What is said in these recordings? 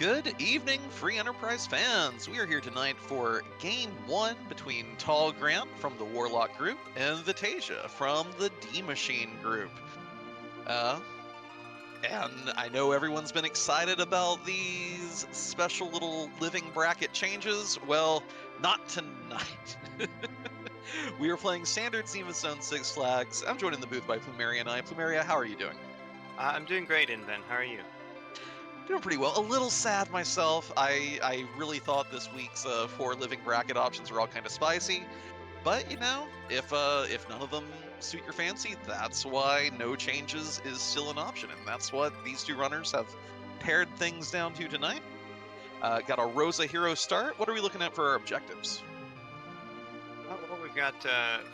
Good evening, Free Enterprise fans. We are here tonight for Game 1 between Tallgrant from the Warlock group and Vitasia from the D-Machine group. Uh, and I know everyone's been excited about these special little living bracket changes. Well, not tonight. We are playing standard Zemus Zone 6 flags. I'm joined in the booth by Plumeria and I. Plumeria, how are you doing? I'm doing great, Inven. How are you? Doing pretty well. A little sad myself. I really thought this week's 4 living bracket options were all kind of spicy, but if none of them suit your fancy, that's why no changes is still an option, and that's what these two runners have pared things down to tonight. Got a Rosa hero start. What are we looking at for our objectives? Well, we've got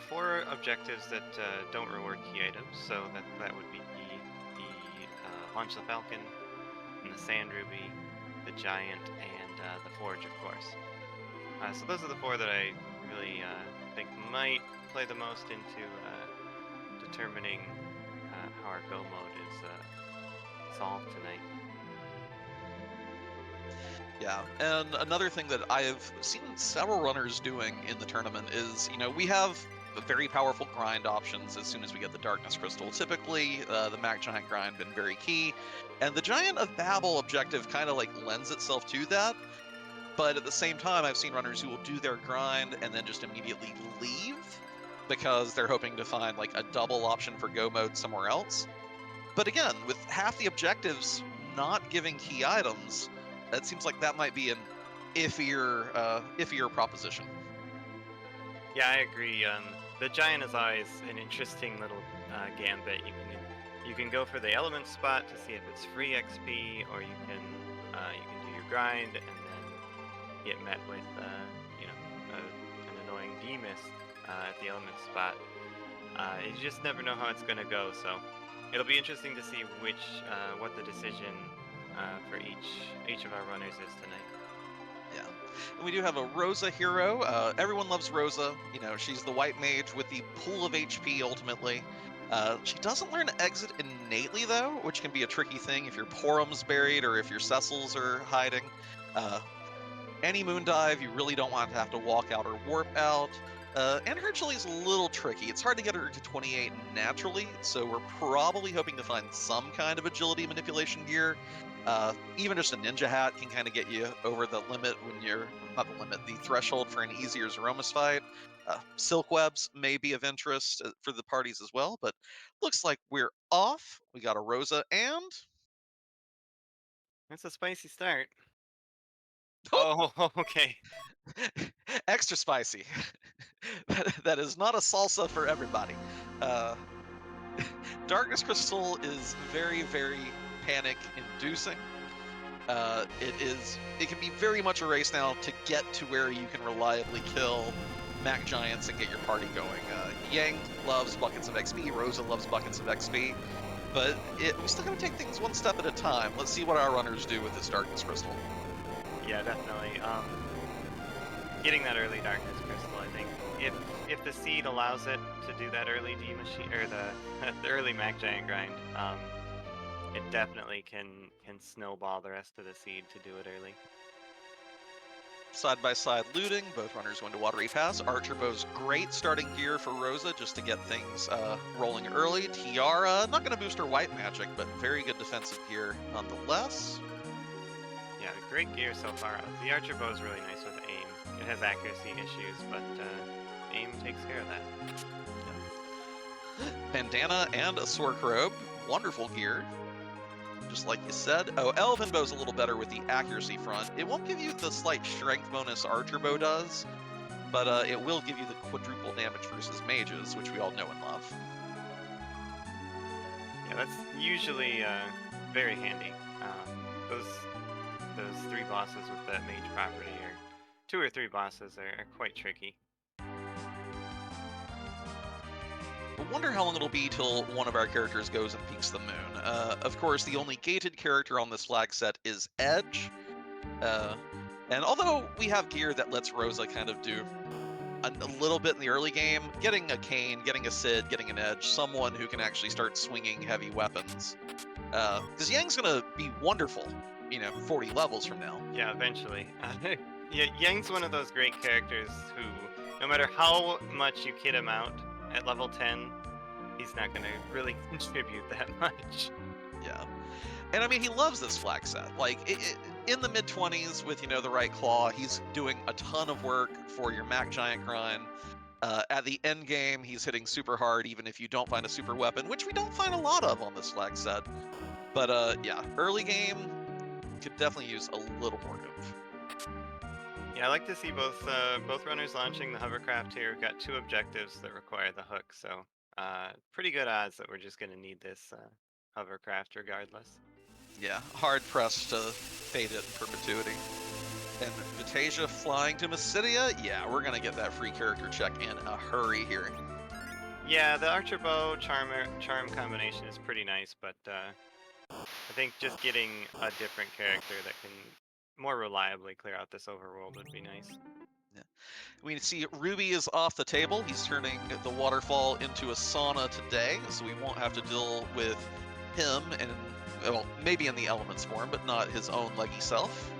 4 objectives that don't reward key items, so that would be the Launch the Falcon, and the Sand Ruby, the Giant, and the Forge, of course. So those are the 4 that I really think might play the most into determining how our go mode is solved tonight. Yeah, and another thing that I've seen several runners doing in the tournament is, we have very powerful grind options as soon as we get the Darkness Crystal. Typically, the Mag Giant grind been very key, and the Giant of Babel objective kind of lends itself to that. But at the same time, I've seen runners who will do their grind and then just immediately leave because they're hoping to find a double option for go mode somewhere else. But again, with half the objectives not giving key items, it seems like that might be an iffier proposition. Yeah, I agree. The Giant is always an interesting little gambit. You can go for the element spot to see if it's free XP, or you can do your grind and then get met with an annoying D-miss at the element spot. You just never know how it's gonna go, so it'll be interesting to see what the decision for each of our runners is tonight. Yeah. And we do have a Rosa hero. Everyone loves Rosa. She's the white mage with the pool of HP ultimately. She doesn't learn to exit innately, though, which can be a tricky thing if your Porum's buried or if your Cecils are hiding. Any moon dive, you really don't want to have to walk out or warp out. And her agility is a little tricky. It's hard to get her to 28 naturally, so we're probably hoping to find some kind of agility manipulation gear. Even just a ninja hat can kind of get you over the limit when you're, not the limit, the threshold for an easier Zeromus fight. Silk webs may be of interest for the parties as well, but looks like we're off. We got a Rosa and... That's a spicy start. Oh! Oh, okay. Extra spicy. that is not a salsa for everybody. Darkness Crystal is very, very panic-inducing. It can be very much a race now to get to where you can reliably kill Mac Giants and get your party going. Yang loves buckets of XP, Rosa loves buckets of XP, but we still gotta take things one step at a time. Let's see what our runners do with this Darkness Crystal. Yeah, definitely. Getting that early Darkness Crystal, I think, if the seed allows it to do that early D machine or the early Mac Giant grind, it definitely can snowball the rest of the seed to do it early. Side by side looting, both runners going to Watery Pass. Archer Bow's great starting gear for Rosa just to get things rolling early. Tiara, not going to boost her white magic, but very good defensive gear nonetheless. Yeah, great gear so far. The Archer Bow is really nice with aim. It has accuracy issues, but aim takes care of that. Yeah. Bandana and a Sork Robe, wonderful gear. Just like you said. Oh, Elven Bow's a little better with the accuracy front. It won't give you the slight strength bonus Archer Bow does, but it will give you the quadruple damage versus mages, which we all know and love. Yeah, that's usually very handy. Those 3 bosses with that mage property, or 2 or 3 bosses, are quite tricky. I wonder how long it'll be till one of our characters goes and peeks the moon. Of course, the only gated character on this flag set is Edge. And although we have gear that lets Rosa kind of do a little bit in the early game, getting a Kane, getting a Sid, getting an Edge, someone who can actually start swinging heavy weapons. Because Yang's going to be wonderful 40 levels from now. Yeah, eventually. Yeah, Yang's one of those great characters who, no matter how much you kid him out at level 10, he's not going to really contribute that much. Yeah. And I mean, he loves this flag set. Like, in the mid-20s with, the right claw, he's doing a ton of work for your Mac Giant grind. At the end game, he's hitting super hard, even if you don't find a super weapon, which we don't find a lot of on this flag set. But yeah, early game could definitely use a little more oomph. Yeah, I like to see both runners launching the hovercraft here. We've got 2 objectives that require the hook, so pretty good odds that we're just going to need this hovercraft regardless. Yeah, hard pressed to fade it in perpetuity. And Vitasia flying to Mysidia? Yeah, we're gonna get that free character check in a hurry here. Yeah, the archer bow charm combination is pretty nice, but I think just getting a different character that can more reliably clear out this overworld would be nice. Yeah. We see Ruby is off the table. He's turning the waterfall into a sauna today, so we won't have to deal with him and, well, maybe in the elements form, but not his own leggy self.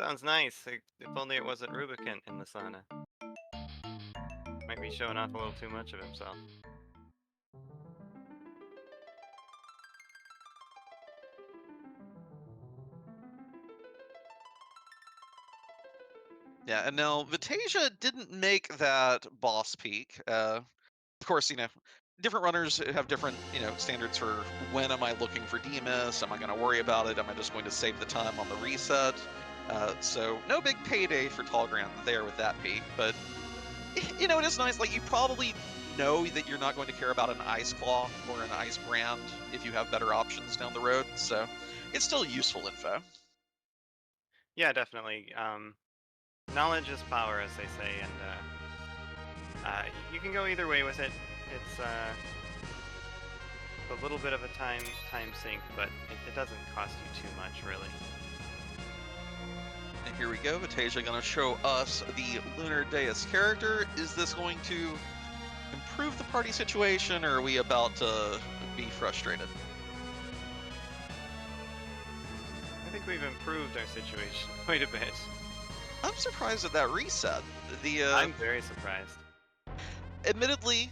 Sounds nice. If only it wasn't Rubicant in the sauna. Might be showing off a little too much of himself. Yeah, and now Vitasia didn't make that boss peak. Of course, different runners have different, standards for when am I looking for Demus? Am I going to worry about it? Am I just going to save the time on the reset? So no big payday for tallgrant there with that peak, but it is nice. Like, you probably know that you're not going to care about an ice claw or an ice brand if you have better options down the road. So it's still useful info. Yeah, definitely. Knowledge is power, as they say, and you can go either way with it. It's a little bit of a time sink, but it doesn't cost you too much, really. And here we go. Vitasia going to show us the Lunar Deus character. Is this going to improve the party situation, or are we about to be frustrated? I think we've improved our situation quite a bit. I'm surprised at that reset. I'm very surprised. Admittedly,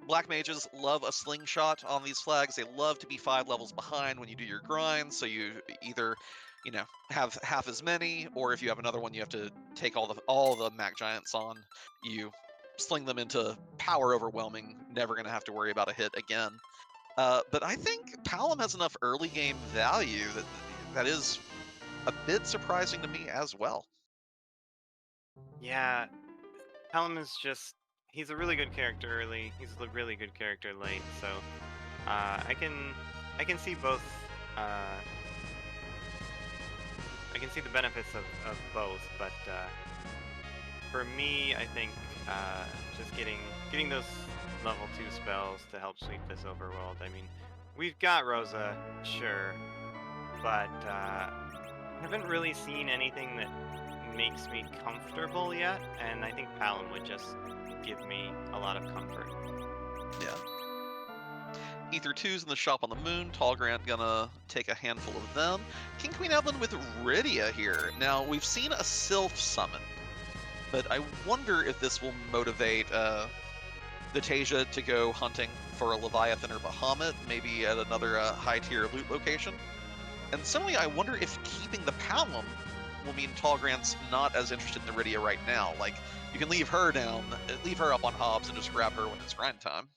black mages love a slingshot on these flags. They love to be 5 levels behind when you do your grind, so you either, have half as many, or if you have another one, you have to take all the Mac Giants on. You sling them into power overwhelming, never going to have to worry about a hit again. But I think Palom has enough early game value that is a bit surprising to me as well. Yeah, Helm is he's a really good character early, he's a really good character late, so I can see both, I can see the benefits of both, but for me, I think just getting those level 2 spells to help sweep this overworld. I mean, we've got Rosa, sure, but haven't really seen anything that makes me comfortable yet, and I think Palom would just give me a lot of comfort. Yeah. Ether 2's in the shop on the moon. Tallgrant gonna take a handful of them. King Queen Evelyn with Rydia here. Now, we've seen a Sylph summon, but I wonder if this will motivate Vitasia to go hunting for a Leviathan or Bahamut, maybe at another high-tier loot location. And similarly, I wonder if keeping the Palom will mean Tallgrant's not as interested in the Rydia right now. Like, you can leave her up on Hobbs and just grab her when it's grind time.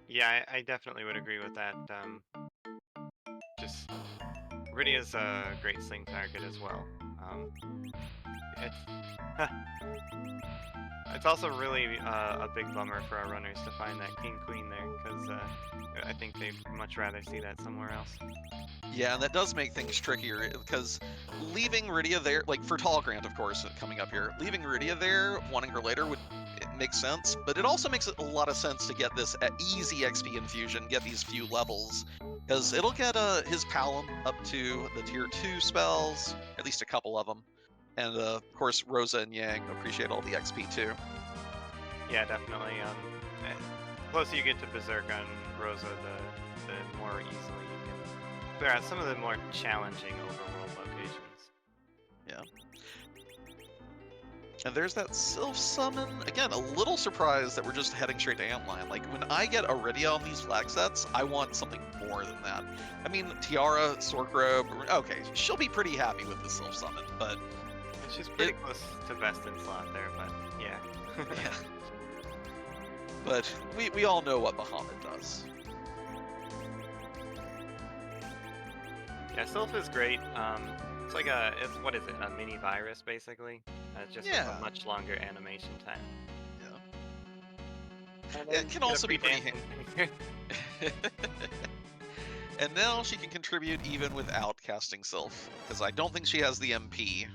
Yeah, I definitely would agree with that. Just Rydia's a great sling target as well. It's it's also really a big bummer for our runners to find that King Queen there, because I think they'd much rather see that somewhere else. Yeah, and that does make things trickier, because leaving Rydia there, like for Tallgrant, of course, coming up here, leaving Rydia there, wanting her later would make sense, but it also makes a lot of sense to get this easy XP infusion, get these few levels, because it'll get his Palom up to the tier 2 spells, at least a couple of them, and of course Rosa and Yang appreciate all the XP too. Yeah, definitely. closer you get to Berserk on Rosa, the more easily you can clear out some of the more challenging overworld locations. Yeah. And there's that Sylph summon. Again, a little surprised that we're just heading straight to Antline. Like, when I get Iridia on these flag sets, I want something more than that. I mean, Tiara, Sorkrobe, okay, she'll be pretty happy with the Sylph summon, but And she's pretty it, close to best in slot there, but yeah. yeah. But we all know what Bahamut does. Yeah, Sylph is great. It's like what is it, a mini virus basically? Just with Yeah, a much longer animation time. yeah. And It then can get a also free be pretty dancing. And now she can contribute even without casting Sylph, because I don't think she has the MP,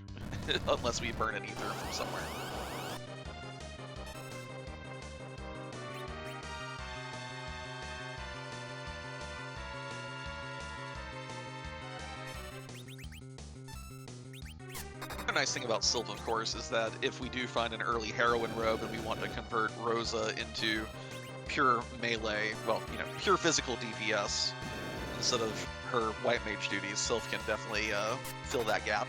unless we burn an Ether from somewhere. The nice thing about Sylph, of course, is that if we do find an early Heroine robe and we want to convert Rosa into pure melee, well, pure physical DPS, instead of her white mage duties, Sylph can definitely fill that gap.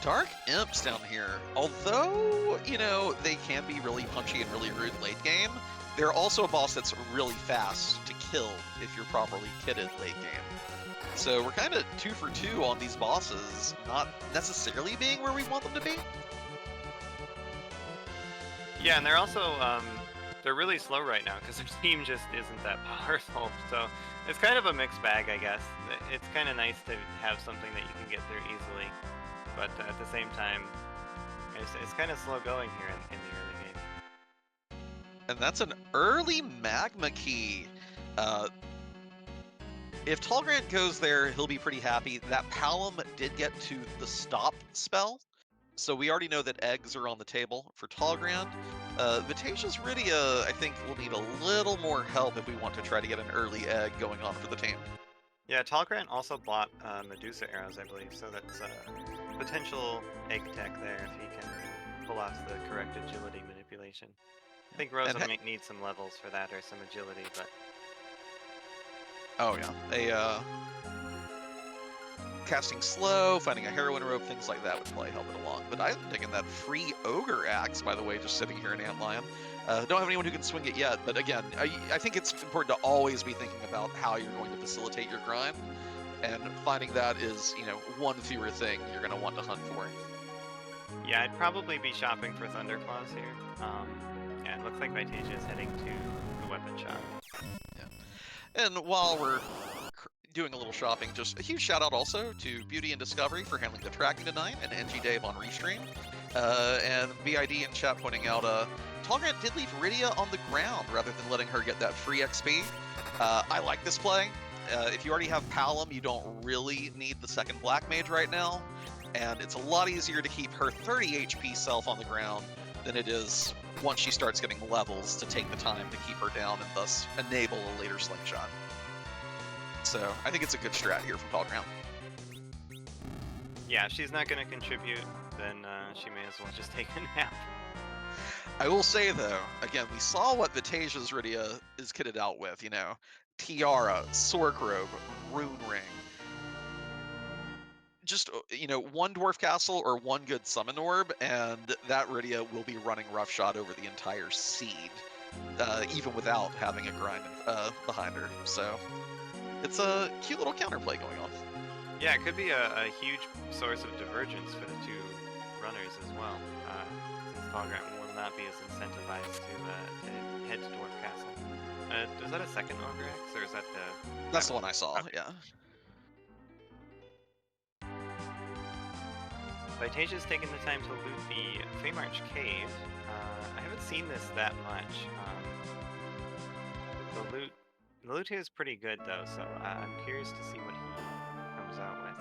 Dark Imps down here, although, they can be really punchy and really rude late game, they're also a boss that's really fast to kill if you're properly kitted late game. So we're kind of 2 for 2 on these bosses, not necessarily being where we want them to be. Yeah, and they're also they're really slow right now because their team just isn't that powerful. So it's kind of a mixed bag, I guess. It's kind of nice to have something that you can get through easily, but at the same time, it's kind of slow going here in the early game. And that's an early Magma Key. If Tallgrant goes there, he'll be pretty happy. That Palom did get to the stop spell, so we already know that eggs are on the table for Tallgrant. Vitasia's Rydia, I think, will need a little more help if we want to try to get an early egg going on for the team. Yeah, Tallgrant also bought Medusa arrows, I believe, so that's potential egg tech there if he can pull off the correct agility manipulation. I think Rosa might need some levels for that or some agility, but... Oh yeah, casting slow, finding a Heroine robe, things like that would probably help it along. But I'm digging that free Ogre axe, by the way, just sitting here in Antlion. Don't have anyone who can swing it yet, but again, I think it's important to always be thinking about how you're going to facilitate your grind, and finding that is, one fewer thing you're going to want to hunt for. Yeah, I'd probably be shopping for Thunderclaws here. Yeah, it looks like Vitasia is heading to the weapon shop. Yeah. And while we're doing a little shopping, just a huge shout out also to Beauty and Discovery for handling the tracking tonight, and NG Dave on Restream. And BID in chat pointing out, Tallgrant did leave Rydia on the ground rather than letting her get that free XP. I like this play. If you already have Palom, you don't really need the second Black Mage right now, and it's a lot easier to keep her 30 HP self on the ground than it is once she starts getting levels to take the time to keep her down and thus enable a later slingshot. So I think it's a good strat here from Tallgrant. Yeah, if she's not going to contribute, then she may as well just take a nap. I will say though, again, we saw what Vitasia's Rydia is kitted out with, Tiara, Sorkrobe, Rune Ring. Just, one Dwarf Castle or one good Summon Orb, and that Rydia will be running roughshod over the entire seed, even without having a grind behind her. So it's a cute little counterplay going on. Yeah, it could be a huge source of divergence for the two runners as well, since Tallgrant will not be as incentivized to head to Dwarf Castle. Is that a second Ogre X, or is that the... That's the one I saw, okay. yeah. Vitasia's taken the time to loot the Feymarch Cave. I haven't seen this that much. The loot here is pretty good though, so I'm curious to see what he comes out with.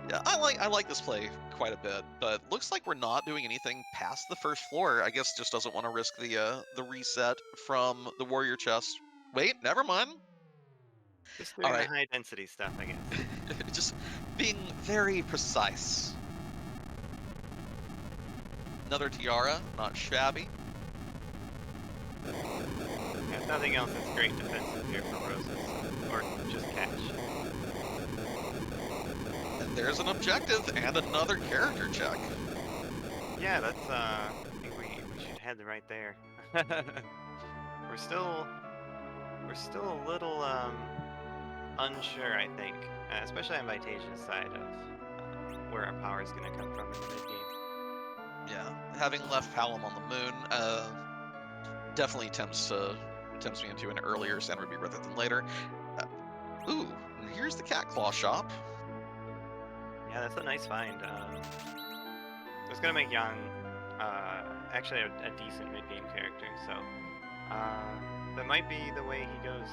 Yeah, I like this play quite a bit, but looks like we're not doing anything past the first floor. I guess just doesn't want to risk the reset from the warrior chest. Wait, never mind. Just All doing the right, high density stuff, I guess. just being very precise. Another Tiara, not shabby. If nothing else, it's great defensive here for Rosas, or just catch. And there's an objective and another character check. Yeah, that's I think we should head right there. we're still a little unsure, I think, especially on Vitasia's side of where our power is going to come from in the mid game. Yeah, having left Palom on the moon definitely tempts me into an earlier Sand Ruby rather than later. Ooh, and here's the Cat Claw shop. Yeah, that's a nice find. It's gonna make Yang actually a decent mid game character, so that might be the way he goes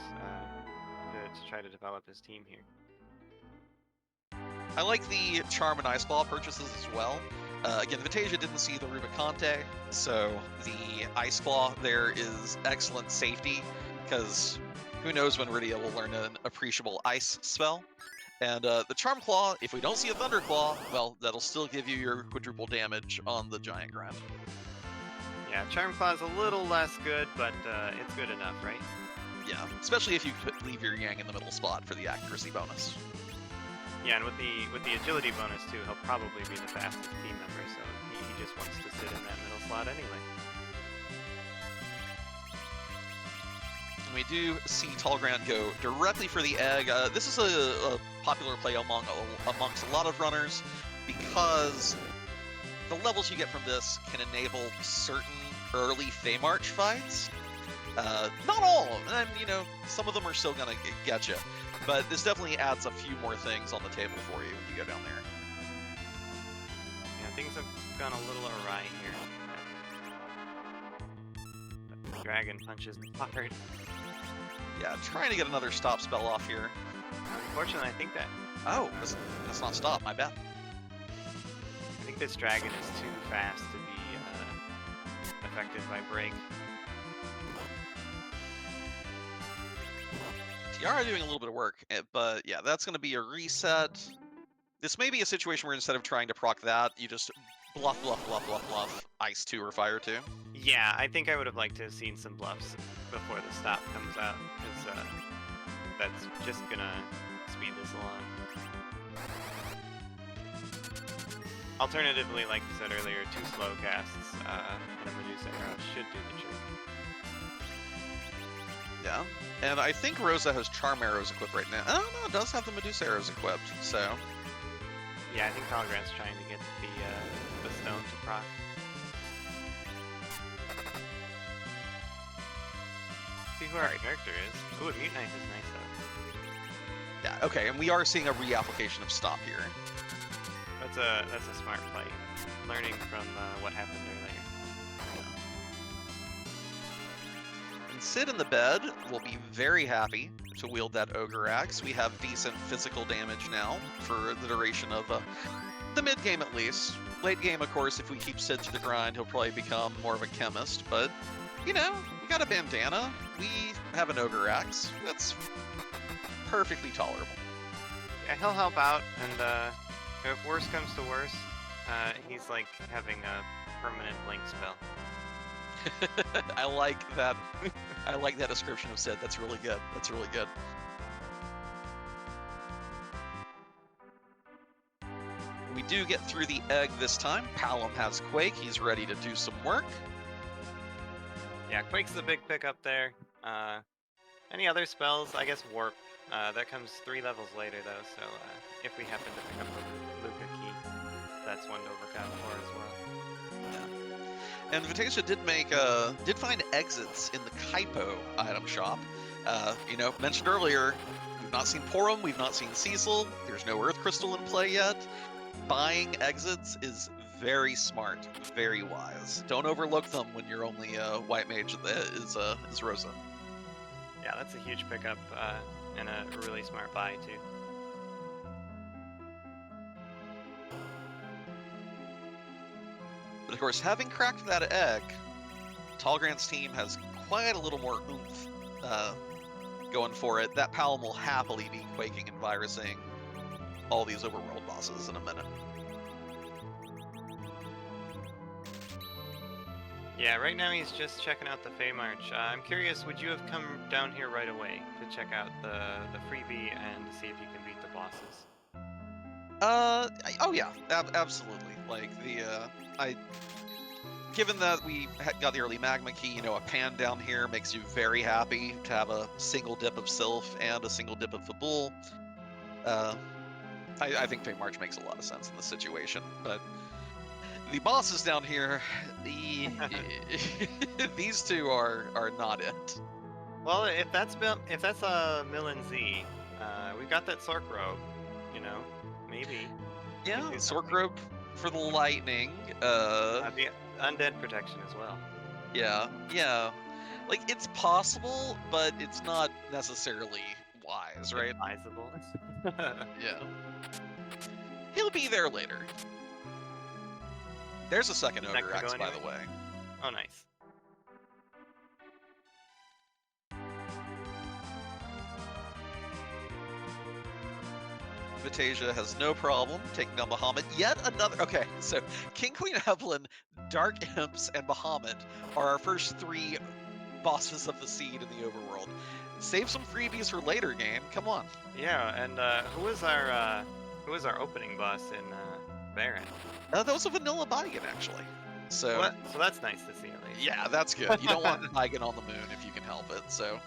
to try to develop his team here. I like the Charm and Ice Claw purchases as well. Again, Vitasia didn't see the Rubicante, so the Ice Claw there is excellent safety, because who knows when Rydia will learn an appreciable Ice spell. And the Charm Claw, if we don't see a Thunder Claw, well, that'll still give you your quadruple damage on the Giant Grant. Yeah, Charm Claw's a little less good, but it's good enough, right? Yeah, especially if you leave your Yang in the middle spot for the accuracy bonus. Yeah, and with the agility bonus too, he'll probably be the fastest team member, so he just wants to sit in that middle slot anyway. We do see tallgrant go directly for the egg. This is a popular play amongst a lot of runners, because the levels you get from this can enable certain early Feymarch fights. Not all, and some of them are still gonna get you. But this definitely adds a few more things on the table for you when you go down there. Yeah, things have gone a little awry here. The dragon punches hard. Yeah, trying to get another stop spell off here. Unfortunately, I think that... Oh, that's not stop, my bad. I think this dragon is too fast to be affected by break. Tiara doing a little bit of work, but yeah, that's going to be a reset. This may be a situation where instead of trying to proc that, you just bluff, Ice 2 or Fire 2. Yeah, I think I would have liked to have seen some bluffs before the stop comes out, because that's just going to speed this along. Alternatively, like you said earlier, 2 slow casts and a Medusa arrow should do the trick. Yeah, and I think Rosa has Charm Arrows equipped right now. Oh no, it does have the Medusa Arrows equipped, so... Yeah, I think Tallgrant's trying to get the stone to proc. See who our character is. Ooh, a Mute Knife is nice though. Yeah, okay, and we are seeing a reapplication of stop here. That's a smart play. Learning from what happened earlier. And Sid in the bed will be very happy to wield that Ogre Axe. We have decent physical damage now for the duration of the mid game at least. Late game, of course, if we keep Sid to the grind, he'll probably become more of a chemist. But, we got a bandana. We have an Ogre Axe. That's perfectly tolerable. Yeah, he'll help out, and if worse comes to worse, he's like having a permanent blink spell. I like that. I like that description of Sid. That's really good. That's really good. We do get through the egg this time. Palom has Quake. He's ready to do some work. Yeah, Quake's the big pickup there. Any other spells? I guess Warp. That comes 3 levels later though, so if we happen to pick up the Luca key, that's one to look out for as well. Yeah. And Vitasia did find exits in the Kaipo item shop. Mentioned earlier, we've not seen Porum, we've not seen Cecil, there's no Earth Crystal in play yet. Buying exits is very smart, very wise. Don't overlook them when your only white mage is Rosa. Yeah, that's a huge pickup, and a really smart buy too. But of course, having cracked that egg, Tallgrant's team has quite a little more oomph going for it. That Palom will happily be quaking and virusing all these overworld bosses in a minute. Yeah, right now he's just checking out the Fey March. I'm curious, would you have come down here right away to check out the freebie and to see if you can beat the bosses? Oh yeah, absolutely. Like I given that we got the early magma key, a pan down here makes you very happy to have a single dip of Sylph and a single dip of Fabul. Uh, I think Fate March makes a lot of sense in this situation, but the bosses down here, these two are not it. Well, if that's Mill Z, we've got that Sork robe. You know, maybe we can Yeah, do Sork something. Rope for the lightning. The undead protection as well. Yeah. Like it's possible, but it's not necessarily wise, right? Advisable. Yeah. He'll be there later. There's a second Is that Ogre gonna go X, by the anyway? way. Oh, nice. Vitasia has no problem taking down Bahamut. Yet another. Okay, so King, Queen, Evelyn, Dark Imps, and Bahamut are our first three bosses of the seed in the overworld. Save some freebies for later game. Come on. Yeah, and who was our opening boss in Baron? That was a vanilla Baigan, actually. So, So that's nice to see at least. yeah, that's good. You don't want Baigan on the moon if you can help it. So,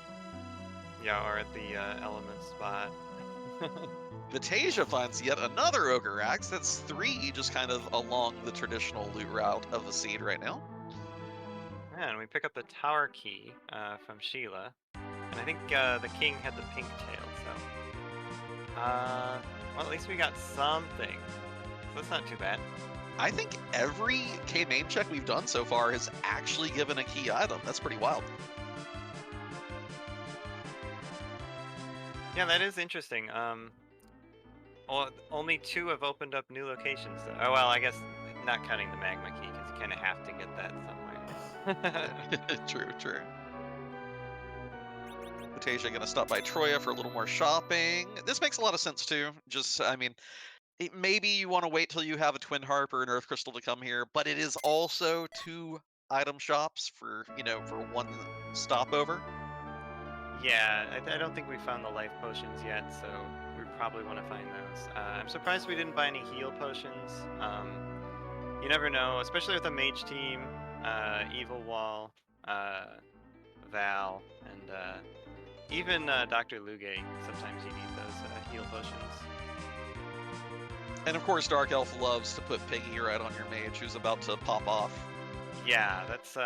Yeah, or at the element spot. Vitasia finds yet another Ogre Axe. That's three just kind of along the traditional loot route of the seed right now. Yeah, and we pick up the tower key from Sheila. And I think the king had the pink tail, so. Well, at least we got something. So that's not too bad. I think every K main check we've done so far has actually given a key item. That's pretty wild. Yeah, that is interesting. Well, only two have opened up new locations. Though. Oh well, I guess not counting the magma key because you kind of have to get that somewhere. True. Vitasia gonna stop by Troya for a little more shopping. This makes a lot of sense too. Just, I mean, maybe you want to wait till you have a Twin Harp or an Earth Crystal to come here, but it is also two item shops for one stopover. Yeah, I don't think we found the life potions yet, so we probably want to find those. I'm surprised we didn't buy any heal potions. You never know, especially with a mage team, Evil Wall, Val, and even Dr. Luge. Sometimes you need those heal potions. And of course, Dark Elf loves to put Piggy right on your mage who's about to pop off. Yeah, that's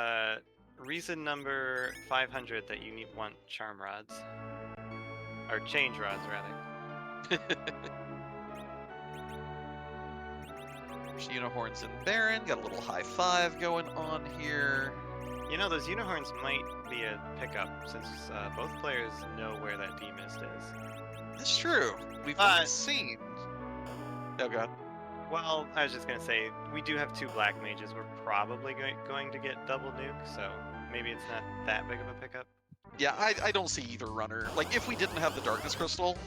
reason number 500 that you want charm rods. Or change rods, rather. There's Unihorns and Baron. Got a little high five going on here. You know, those Unihorns might be a pickup since both players know where that D-Mist is. That's true. We've not seen. Oh god. Well, I was just gonna say, we do have two black mages. We're probably going to get double nuke, so maybe it's not that big of a pickup. Yeah, I don't see either runner. Like, if we didn't have the Darkness Crystal,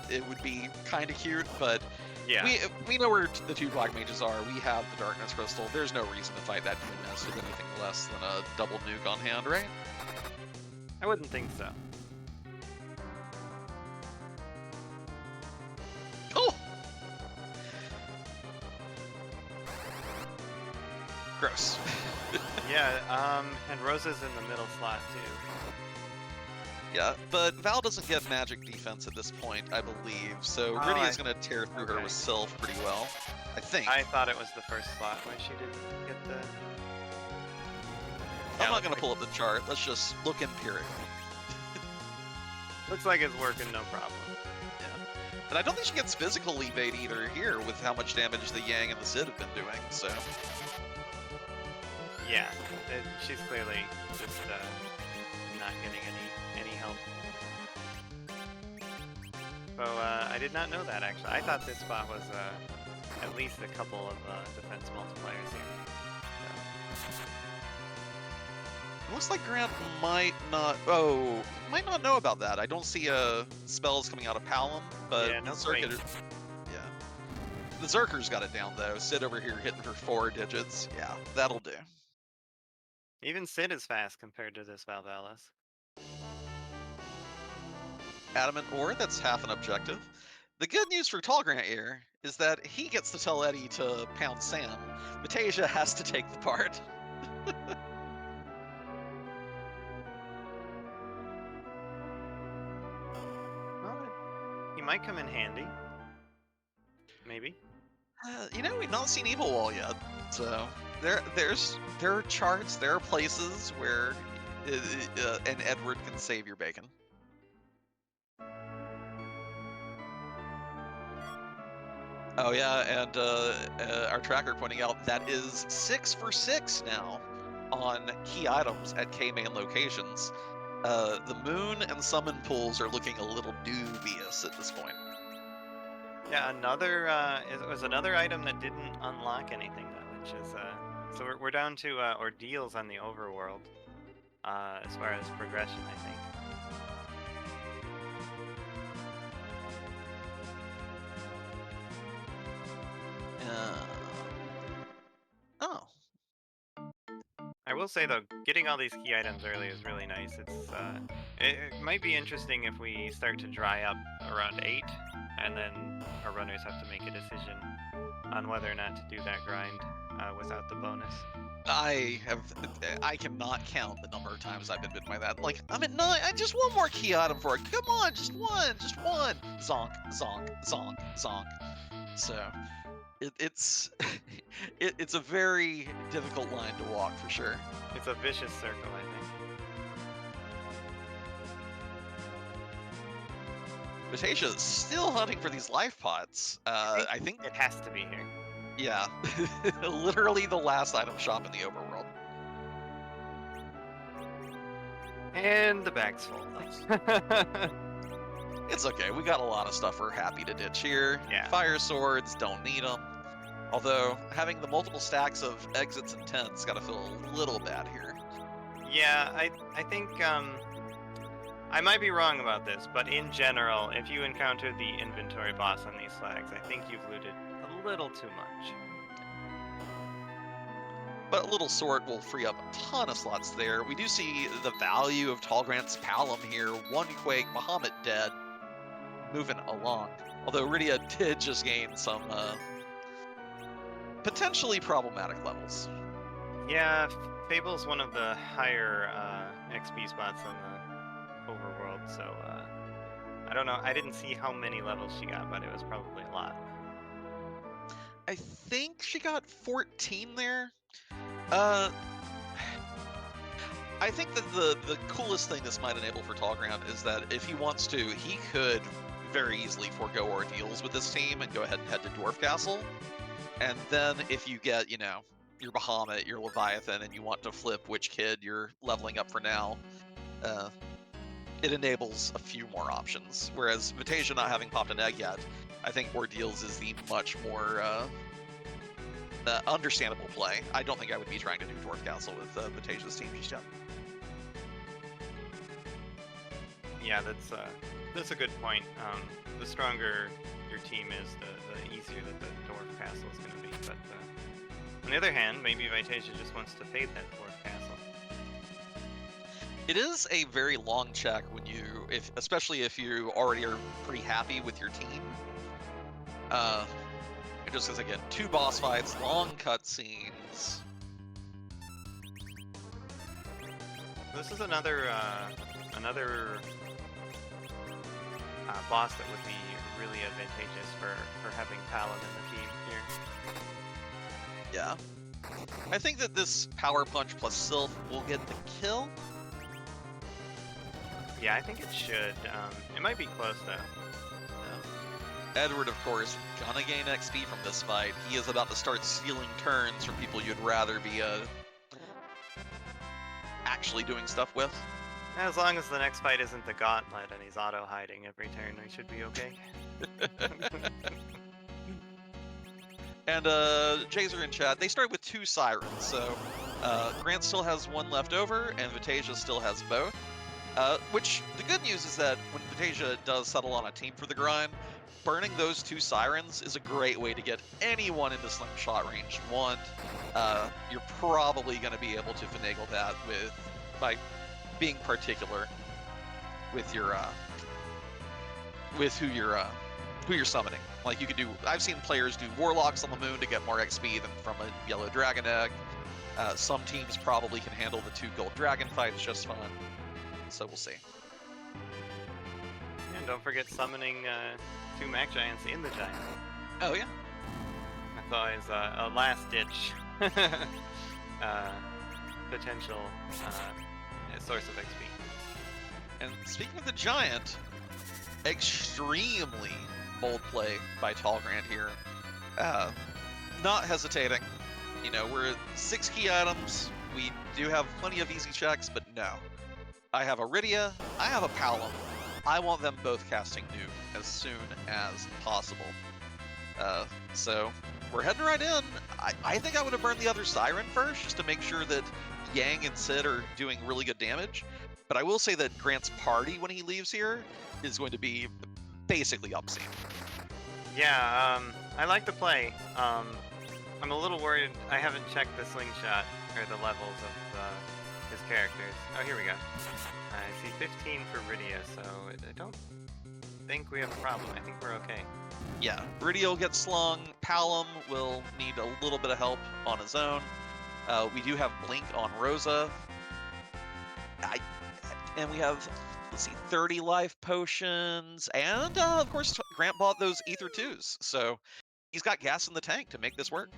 it would be kind of cute, but yeah, we know where the two black mages are. We have the Darkness Crystal. There's no reason to fight that DMS with anything less than a double nuke on hand, right? I wouldn't think so. Oh! Gross. Yeah, and Rosa's in the middle slot too. Yeah, but Val doesn't get magic defense at this point, I believe, so Rydia's going to tear through her with Sylph pretty well, I think. I thought it was the first slot where she didn't get the... I'm not going to pull up the chart, let's just look empirically. Looks like it's working no problem. Yeah. And I don't think she gets physical evade either here with how much damage the Yang and the Sid have been doing, so... Yeah, she's clearly just not getting any help. So I did not know that actually. I thought this spot was at least a couple of defense multipliers here. It looks like Grant might not know about that. I don't see spells coming out of Palom, but yeah, no yeah. The Zerker's got it down though. Sid over here hitting for 4 digits. Yeah, that'll do. Even Sid is fast compared to this Valvalis. Adamant ore, that's half an objective. The good news for tallgrant here is that he gets to tell Eddie to pound Sam. Vitasia has to take the part. Well, he might come in handy. Maybe. We've not seen Evil Wall yet, so there are charts, there are places where an Edward can save your bacon. Oh yeah, and our tracker pointing out that is 6 for 6 now on key items at K-main locations. The moon and summon pools are looking a little dubious at this point. Yeah, it was another item that didn't unlock anything though, which is so we're down to ordeals on the overworld as far as progression, I think. Oh. I will say though, getting all these key items early is really nice. It might be interesting if we start to dry up around 8, and then our runners have to make a decision on whether or not to do that grind without the bonus. I cannot count the number of times I've been bitten by that. Like, I'm at 9, I just one more key item for it. Come on, just one. Zonk, zonk, zonk, zonk. So, it's it's a very difficult line to walk for sure. It's a vicious circle, I think. Vitasia is still hunting for these life pots. I think it has to be here. Yeah, literally the last item shop in the overworld. And the bag's full. It's okay. We got a lot of stuff we're happy to ditch here. Yeah. Fire swords, don't need them. Although, having the multiple stacks of exits and tents gotta feel a little bad here. Yeah, I think, I might be wrong about this, but in general, if you encounter the inventory boss on these flags, I think you've looted a little too much. But a little sword will free up a ton of slots there. We do see the value of Tallgrant's Palom here. One Quake, Bahamut dead, moving along. Although Rydia did just gain some potentially problematic levels. Yeah, Fable's one of the higher XP spots on the overworld, so I don't know. I didn't see how many levels she got, but it was probably a lot. I think she got 14 there. I think that the coolest thing this might enable for Tallgrant is that if he wants to, he could very easily forego ordeals with this team and go ahead and head to Dwarf Castle. And then if you get, your Bahamut, your Leviathan, and you want to flip which kid you're leveling up for now, it enables a few more options. Whereas Vitasia not having popped an egg yet, I think ordeals is the much more understandable play. I don't think I would be trying to do Dwarf Castle with Vitasia's team just yet. Yeah, that's a good point. The stronger your team is, the easier that the Dwarf Castle is going to be. But on the other hand, maybe Vitasia just wants to fade that Dwarf Castle. It is a very long check when especially if you already are pretty happy with your team. Just because, again, 2 boss fights, long cutscenes. This is another boss that would be really advantageous for having Palom in the team here. Yeah. I think that this Power Punch plus Sylph will get the kill. Yeah, I think it should. It might be close, though. Edward, of course, gonna gain XP from this fight. He is about to start stealing turns from people you'd rather be actually doing stuff with. As long as the next fight isn't the Gauntlet and he's auto-hiding every turn, we should be okay. And Jazer in chat, they start with 2 Sirens, so Grant still has 1 left over, and Vitasia still has both. Which the good news is that when Vitasia does settle on a team for the grind, burning those 2 sirens is a great way to get anyone into slingshot range. One, you're probably going to be able to finagle that by being particular with your with who you're summoning. Like you could do, I've seen players do warlocks on the moon to get more XP than from a yellow dragon egg. Some teams probably can handle the 2 gold dragon fights just fine. So we'll see. And don't forget summoning 2 Mac Giants in the Giant. Oh yeah. That's always a last-ditch potential source of XP. And speaking of the Giant, extremely bold play by tallgrant here. Not hesitating. You know, we're at 6 key items. We do have plenty of easy checks, but no. I have Iridia, I have a Palom. I want them both casting Nuke as soon as possible. So we're heading right in. I think I would have burned the other Siren first, just to make sure that Yang and Sid are doing really good damage. But I will say that Grant's party, when he leaves here, is going to be basically obscene. Yeah, I like the play. I'm a little worried. I haven't checked the slingshot or the levels of his characters. Oh, here we go. I see 15 for Rydia, so I don't think we have a problem. I think we're okay. Yeah, Rydia will get slung. Palom will need a little bit of help on his own. We do have Blink on Rosa. And we have, let's see, 30 life potions. And, of course, Grant bought those Ether 2s. So he's got gas in the tank to make this work.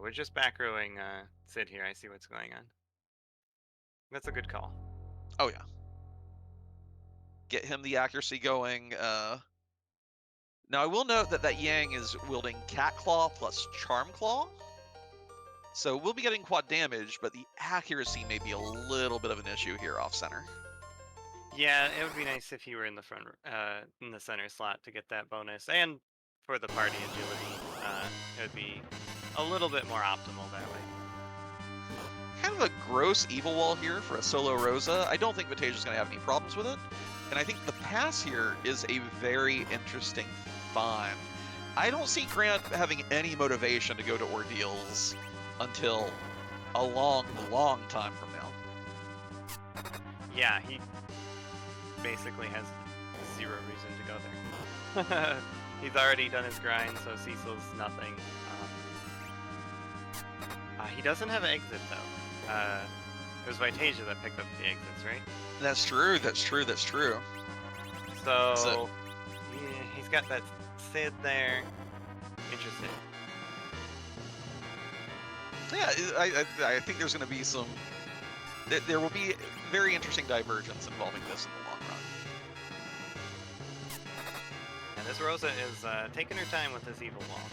We're just back rowing Sid here. I see what's going on. That's a good call. Oh, yeah. Get him the accuracy going. Now, I will note that that Yang is wielding Cat Claw plus Charm Claw. So we'll be getting quad damage, but the accuracy may be a little bit of an issue here off center. Yeah, it would be nice if he were in the front, in the center slot to get that bonus, and for the party agility, it would be a little bit more optimal that way. Kind of a gross evil wall here for a solo Rosa. I don't think Vitasia's going to have any problems with it. And I think the pass here is a very interesting find. I don't see Grant having any motivation to go to Ordeals until a long, long time from now. Yeah, he basically has 0 reason to go there. He's already done his grind, so Cecil's nothing. He doesn't have an exit, though. It was Vitasia that picked up the exits, right? That's true, that's true, that's true. So yeah, he's got that Sid there. Interesting. Yeah, I think there's going to be some... There will be very interesting divergence involving this in the long run. And this Rosa is taking her time with this evil wall.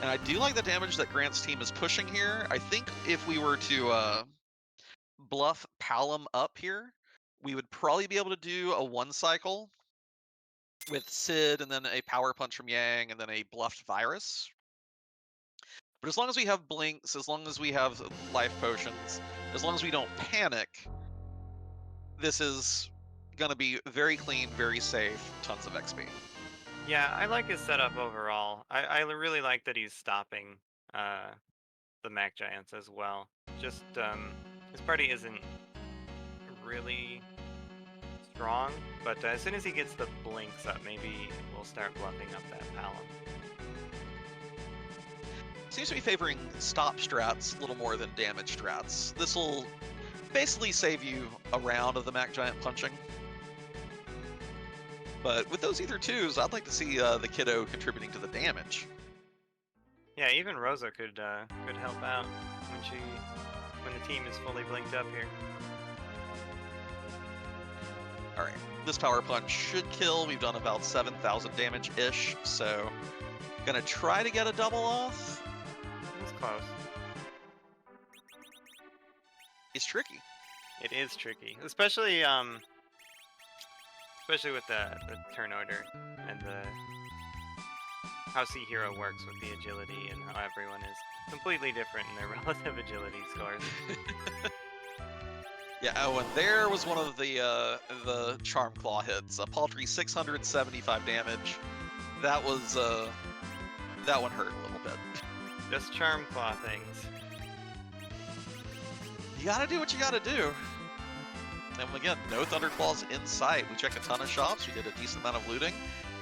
And I do like the damage that Grant's team is pushing here. I think if we were to bluff Palom up here, we would probably be able to do a 1 cycle with Sid and then a power punch from Yang and then a bluffed virus. But as long as we have blinks, as long as we have life potions, as long as we don't panic, this is going to be very clean, very safe, tons of XP. Yeah, I like his setup overall. I really like that he's stopping the Mac Giants as well. Just, his party isn't really strong, but as soon as he gets the blinks up, maybe we'll start bluffing up that Palom. Seems to be favoring stop strats a little more than damage strats. This will basically save you a round of the Mac Giant punching. But with those Ether 2s, I'd like to see the kiddo contributing to the damage. Yeah, even Rosa could help out when the team is fully blinked up here. All right, this power punch should kill. We've done about 7,000 damage-ish, so gonna try to get a double off. It's close. It's tricky. It is tricky, especially with the turn order and how Sea Hero works with the agility and how everyone is completely different in their relative agility scores. Yeah, oh, and there was one of the Charm Claw hits. A paltry 675 damage. That was, that one hurt a little bit. Just Charm Claw things. You gotta do what you gotta do. And again, no Thunderclaws in sight. We checked a ton of shops. We did a decent amount of looting.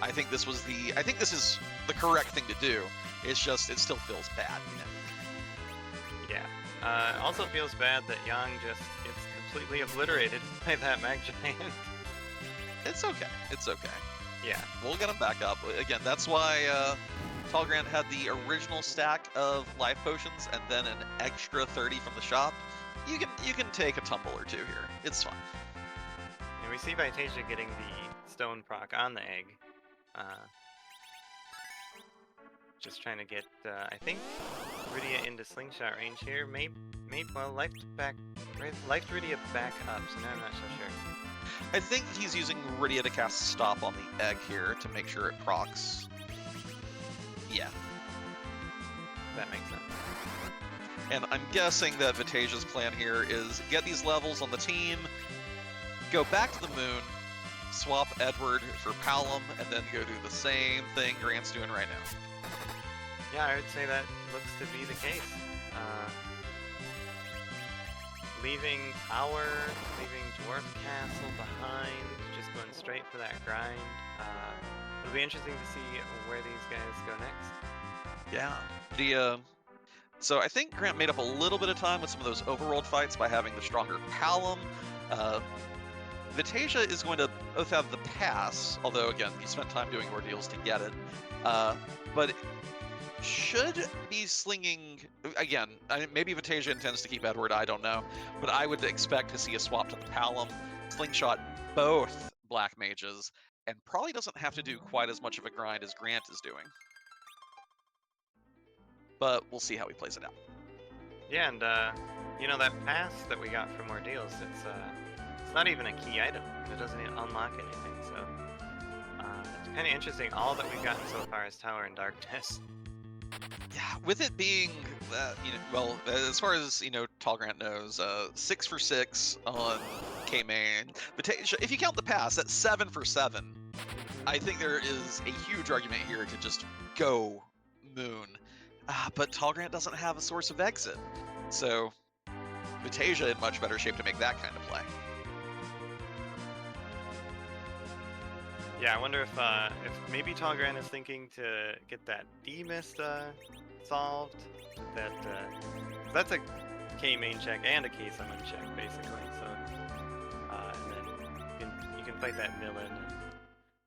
I think this is the correct thing to do. It's just, it still feels bad, you know? Yeah. Also feels bad that Yang just gets completely obliterated by that Mag Giant. It's okay. It's okay. Yeah. We'll get him back up. Again, that's why Tallgrant had the original stack of life potions and then an extra 30 from the shop. You can take a tumble or two here. It's fine. And we see Vitasia getting the stone proc on the egg. Just trying to get, I think, Rydia into slingshot range here. Well, life Rydia back up, so now I'm not so sure. I think he's using Rydia to cast Stop on the egg here to make sure it procs. Yeah. That makes sense. And I'm guessing that Vitasia's plan here is get these levels on the team, go back to the moon, swap Edward for Palom, and then go do the same thing Grant's doing right now. Yeah, I would say that looks to be the case. Leaving Power, leaving Dwarf Castle behind, just going straight for that grind. It'll be interesting to see where these guys go next. Yeah. So I think Grant made up a little bit of time with some of those overworld fights by having the stronger Palom. Vitasia is going to both have the pass, although again, he spent time doing ordeals to get it. But should be slinging, again, maybe Vitasia intends to keep Edward, I don't know. But I would expect to see a swap to the Palom, slingshot both Black Mages, and probably doesn't have to do quite as much of a grind as Grant is doing. But we'll see how he plays it out. Yeah, and you know, that pass that we got from Ordeals, it's not even a key item. It doesn't even unlock anything, so it's kind of interesting. All that we've gotten so far is Tower and Darkness. Yeah, with it being, well, as far as, Tallgrant knows, 6 for 6 on K-Main. If you count the pass, that's 7 for 7. I think there is a huge argument here to just go Moon. But Tallgrant doesn't have a source of exit, so Vitasia in much better shape to make that kind of play. Yeah, I wonder if maybe Tallgrant is thinking to get that D-Mist solved. That's a K-Main check and a K-Summon check, basically. So, and then you can fight that Millen and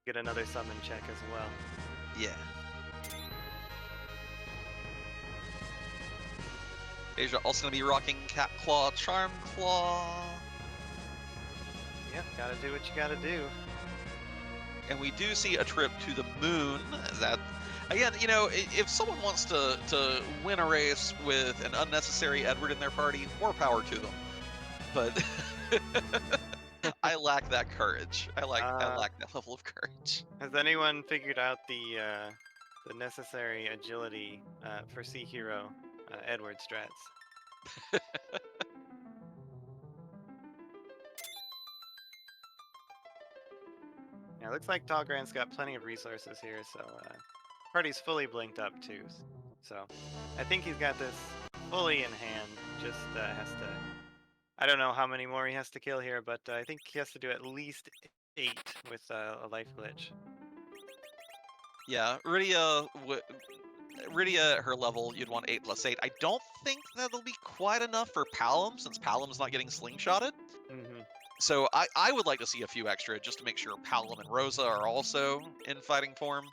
get another Summon check as well. Yeah. Asia also going to be rocking Cat Claw, Charm Claw. Yep, gotta do what you gotta do. And we do see a trip to the moon. That, again, if someone wants to win a race with an unnecessary Edward in their party, more power to them. But I lack that courage. I lack that level of courage. Has anyone figured out the necessary agility for Sea Hero Edward strats? Yeah, it looks like Tallgrant's got plenty of resources here, so party's fully blinked up too. So I think he's got this fully in hand. Just has to. I don't know how many more he has to kill here, but I think he has to do at least 8 with a life glitch. Yeah, Rydia at her level, you'd want 8 plus 8. I don't think that'll be quite enough for Palom, since Palom's not getting slingshotted. Mm-hmm. So I would like to see a few extra just to make sure Palom and Rosa are also in fighting form.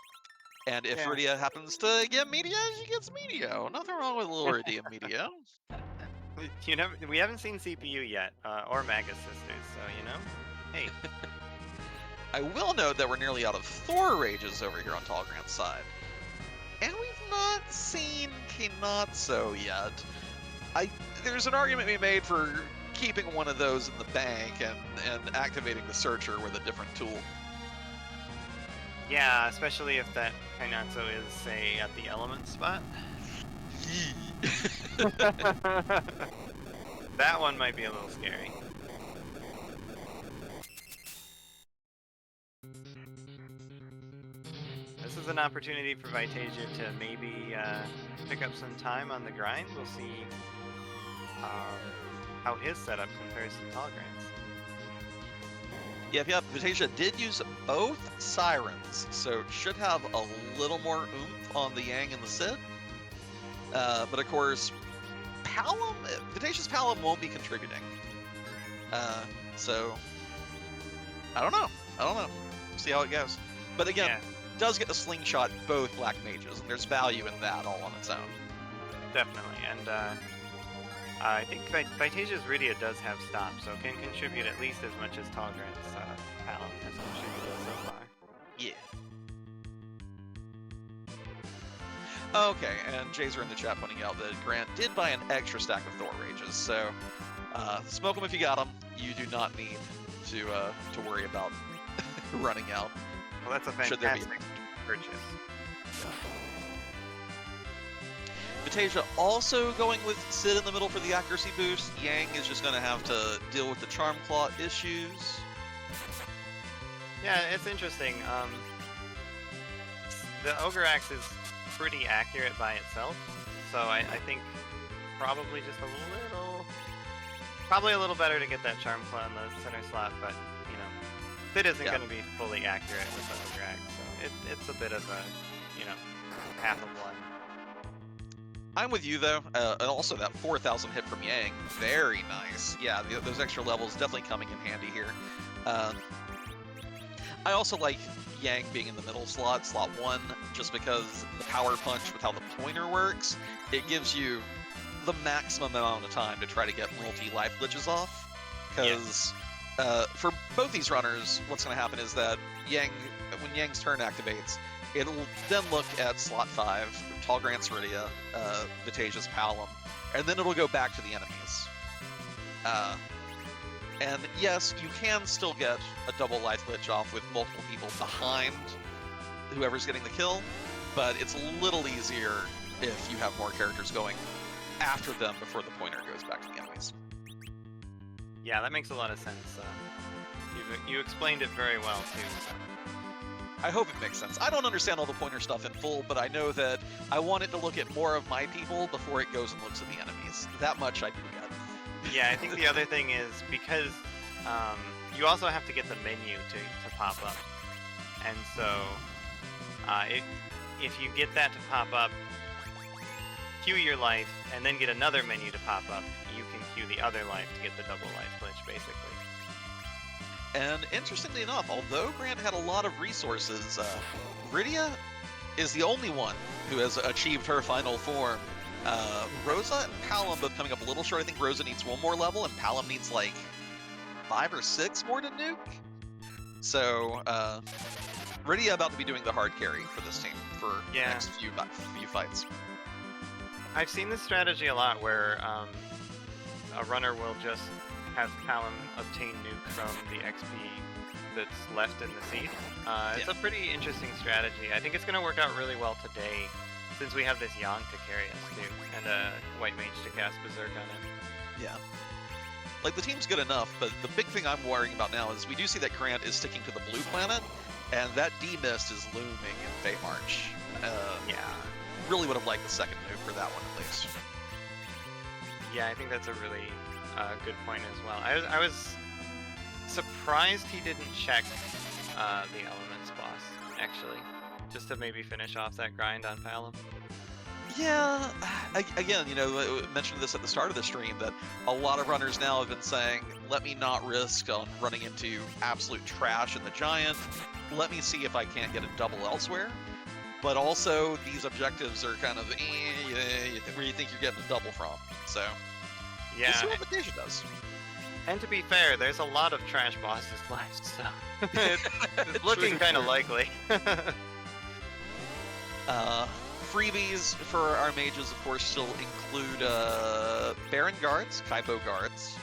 And if Rydia happens to get Media, she gets Medio. Nothing wrong with a little Rydia Medio. We haven't seen CPU yet, or Magus Sisters, so hey. I will note that we're nearly out of Thor Rages over here on Tallgrant's side. And we've not seen Kinatsu yet. There's an argument to be made for keeping one of those in the bank and activating the Searcher with a different tool. Yeah, especially if that Kainatsu is, say, at the element spot. That one might be a little scary. This is an opportunity for Vitasia to maybe pick up some time on the grind. We'll see how his setup compares to Tallgrant's. Yeah, Vitasia did use both Sirens, so should have a little more oomph on the Yang and the Sid. But of course, Vitasia's Palom won't be contributing. So, I don't know. See how it goes. But again, does get to slingshot both Black Mages, and there's value in that all on its own. Definitely, and I think Vitasia's Rydia does have stop, so can contribute at least as much as Tallgrant's Palom has contributed so far. Yeah. Okay, and Jazer in the chat pointing out that Grant did buy an extra stack of Thor Rages, so smoke them if you got them. You do not need to worry about running out. Well, that's a fantastic purchase. Vitasia also going with Sid in the middle for the accuracy boost. Yang is just going to have to deal with the Charm Claw issues. Yeah, it's interesting. The Ogre Axe is pretty accurate by itself, so I think probably just probably a little better to get that Charm Claw in the center slot, but you know, Sid isn't going to be fully accurate with the Ogre Axe, so it's a bit of a, you know, half of one. I'm with you though, and also that 4,000 hit from Yang, very nice. Yeah, those extra levels definitely coming in handy here. I also like Yang being in the middle slot 1, just because the power punch with how the pointer works, it gives you the maximum amount of time to try to get multi-life glitches off. Because for both these runners, what's going to happen is that when Yang's turn activates, it'll then look at slot 5, Tallgrant's Rydia, Vitasia's Palom, and then it'll go back to the enemies. And yes, you can still get a double life glitch off with multiple people behind whoever's getting the kill, but it's a little easier if you have more characters going after them before the pointer goes back to the enemies. Yeah, that makes a lot of sense. You explained it very well too. So. I hope it makes sense. I don't understand all the pointer stuff in full, but I know that I want it to look at more of my people before it goes and looks at the enemies. That much I do get. Yeah, I think the other thing is because you also have to get the menu to pop up. And so if you get that to pop up, queue your life, and then get another menu to pop up, you can queue the other life to get the double life glitch, basically. And interestingly enough, although Grant had a lot of resources, Rydia is the only one who has achieved her final form. Rosa and Palom both coming up a little short. I think Rosa needs 1 more level, and Palom needs like 5 or 6 more to nuke. So, Rydia about to be doing the hard carry for this team for the next few fights. I've seen this strategy a lot where a runner will just have Palom obtain nuke from the XP that's left in the seed. It's a pretty interesting strategy. I think it's going to work out really well today, since we have this Yang to carry us too, and a White Mage to cast Berserk on him. Yeah. Like, the team's good enough, but the big thing I'm worrying about now is we do see that Grant is sticking to the blue planet, and that D-Mist is looming in Fate March. Really would have liked the second move for that one at least. Yeah, I think that's a really good point as well. I was surprised he didn't check the Elements boss, actually, just to maybe finish off that grind on Palom. Yeah, again, you know, I mentioned this at the start of the stream, that a lot of runners now have been saying, let me not risk on running into absolute trash in the Giant, let me see if I can't get a double elsewhere. But also, these objectives are kind of, where you think you're getting a double from, so... Yeah. We'll see what Vitasia does. And to be fair, there's a lot of trash bosses left, so it's looking kind of likely. Freebies for our mages, of course, still include Baron Guards, Kaipo Guards.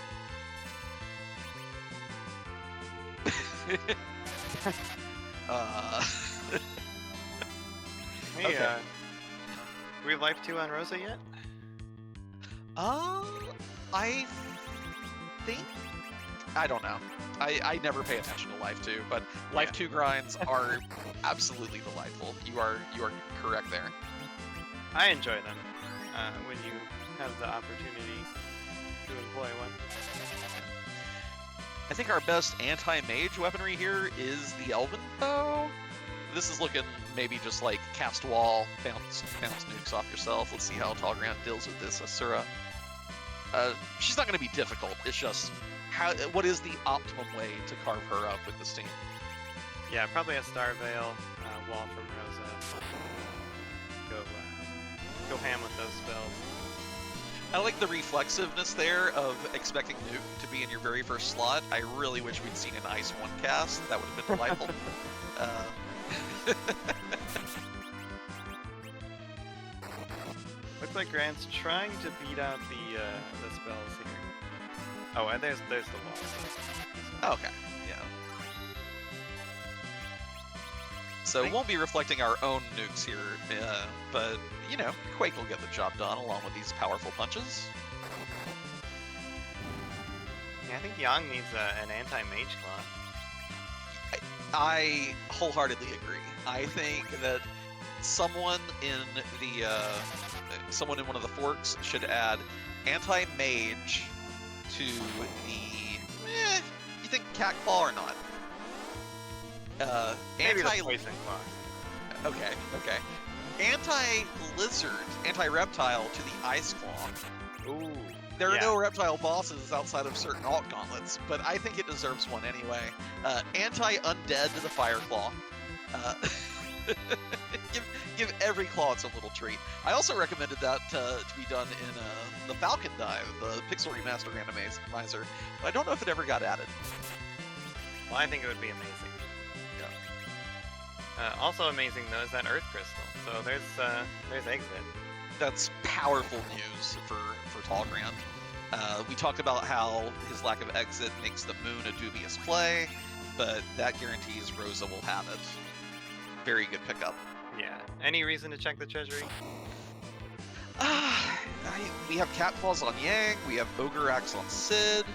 Hey, Okay. do we have Life 2 on Rosa yet? I think I don't know. I never pay attention to Life 2, but Life Yeah. 2 grinds are absolutely delightful. You are correct there. I enjoy them when you have the opportunity to employ one. I think our best anti-mage weaponry here is the Elven Bow. This is looking maybe just like cast wall, bounce nukes off yourself. Let's see how tallgrant deals with this Asura. She's not going to be difficult. It's just what is the optimum way to carve her up with this team? Yeah, probably a Star Veil wall from Rosa. Go ham with those spells. I like the reflexiveness there of expecting Nuke to be in your very first slot. I really wish we'd seen an Ice 1 cast. That would have been delightful. Looks like Grant's trying to beat out the spells here. Oh, and there's the wall. Okay, yeah. So it won't be reflecting our own nukes here, but, you know, Quake will get the job done along with these powerful punches. Yeah, I think Yang needs an anti-mage claw. I wholeheartedly agree. I think that someone in one of the forks should add anti-mage to the. You think cat claw or not? Maybe the poison claw. Okay. Anti-lizard, anti-reptile to the ice claw. Ooh. There are no reptile bosses outside of certain alt gauntlets, but I think it deserves one anyway. Anti-undead to the fire claw. Give every claw its own little treat. I also recommended that to be done in the Falcon Dive, the Pixel Remaster randomizer, but I don't know if it ever got added. Well, I think it would be amazing. Also amazing though is that Earth Crystal. So there's exit. That's powerful news for tallgrant. We talked about how his lack of exit makes the moon a dubious play, but that guarantees Rosa will have it. Very good pickup. Yeah. Any reason to check the treasury? We have cat claws on Yang. We have ogre axe on Sid.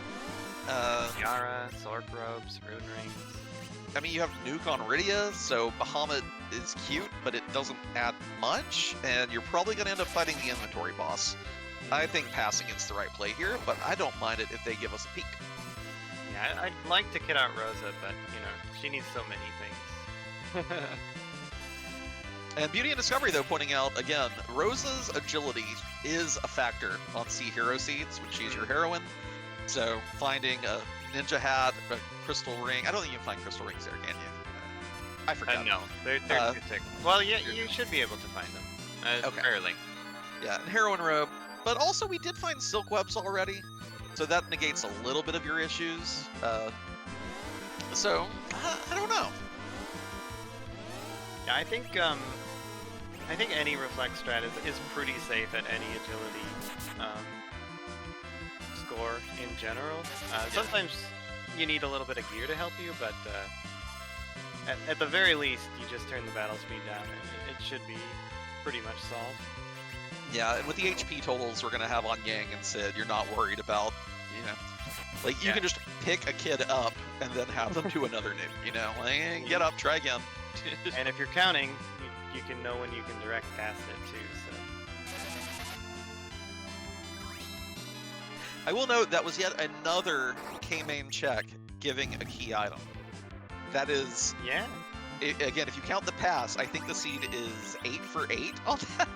Yara, Sork robes, rune rings. I mean, you have Nuke on Rydia, so Bahamut is cute, but it doesn't add much, and you're probably going to end up fighting the inventory boss. I think passing is the right play here, but I don't mind it if they give us a peek. Yeah, I'd like to kit out Rosa, but, you know, she needs so many things. And Beauty and Discovery, though, pointing out, again, Rosa's agility is a factor on C Hero Seeds when she's your heroine. So finding a ninja hat, a crystal ring. I don't think you can find crystal rings there, can you? I forgot. No, they're too thick. Well, yeah, you should be able to find them. Okay. Fairly. Yeah, and heroine robe. But also, we did find silk webs already, so that negates a little bit of your issues. So I don't know. Yeah, I think any reflect strat is pretty safe at any agility score in general. Sometimes you need a little bit of gear to help you, but at the very least, you just turn the battle speed down, and it should be pretty much solved. Yeah, and with the HP totals we're gonna have on Yang and Sid, you're not worried about, you know, like you can just pick a kid up and then have them do another nuke, you know, like, get up, try again. And if you're counting, you can know when you can direct cast it too. So I will note that was yet another K-main check giving a key item. That is, yeah. Again, if you count the pass, I think the seed is 8 for 8 on that.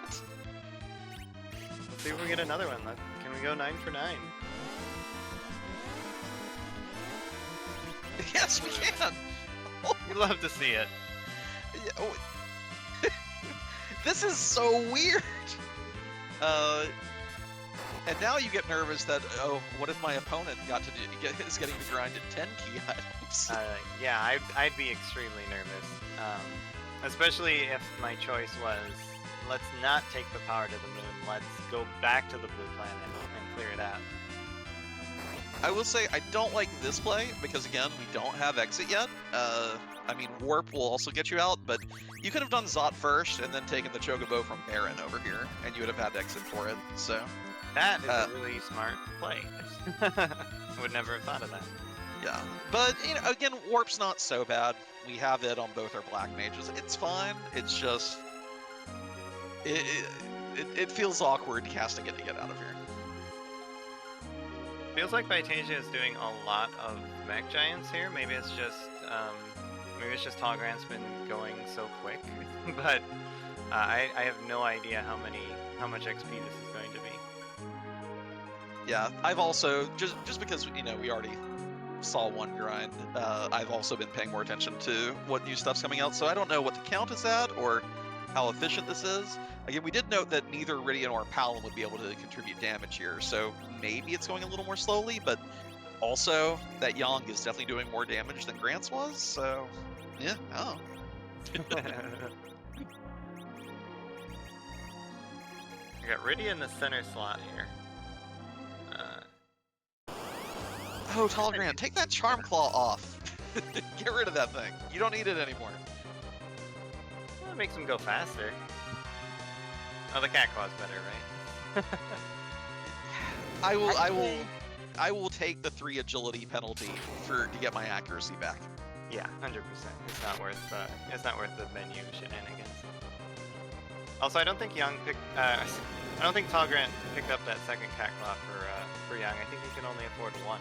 Let's see if we get another one. Can we go 9 for 9? Yes, we can. We'd love to see it. Yeah, oh. This is so weird. And now you get nervous that, oh, what if my opponent is getting to grind at 10 key items? Yeah, I'd be extremely nervous. Especially if my choice was, let's not take the power to the moon, let's go back to the blue planet and clear it out. I will say I don't like this play because, again, we don't have exit yet. I mean, Warp will also get you out, but you could have done Zot first and then taken the Chocobo from Baron over here, and you would have had exit for it. So That is Uh, a really smart play. Would never have thought of that. yeah, but again, Warp's not so bad. We have it on both our Black Mages. It's fine. It's just it feels awkward casting it to get out of here. Feels like Vitasia is doing a lot of mech giants here. Maybe it's just tallgrant's been going so quick, but I have no idea how much XP this is going to be. Yeah, I've also just because we already saw one grind. I've also been paying more attention to what new stuff's coming out, so I don't know what the count is at or how efficient this is. Again, we did note that neither Iridian or Palom would be able to contribute damage here, so maybe it's going a little more slowly, but also that Yang is definitely doing more damage than Grant's was, so yeah, oh. I got Riddia in the center slot here. Oh, Tallgrant, take that Charm Claw off. Get rid of that thing. You don't need it anymore. Well, it makes him go faster. Oh, the cat claw's better, right? I will take the 3 agility penalty to get my accuracy back. Yeah, 100%. It's not worth the menu shenanigans. Also, I don't think Tallgrant picked up that second cat claw for Yang. I think he can only afford 1.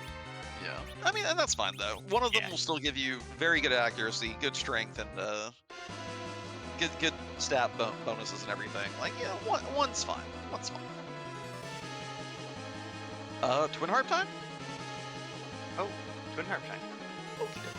Yeah, I mean, and that's fine though. One of them Yeah. will still give you very good accuracy, good strength, and good stat bonuses and everything. Like, yeah, one's fine. One's fine. Twin Harp time? Oh, Twin Harp time. Okey doke.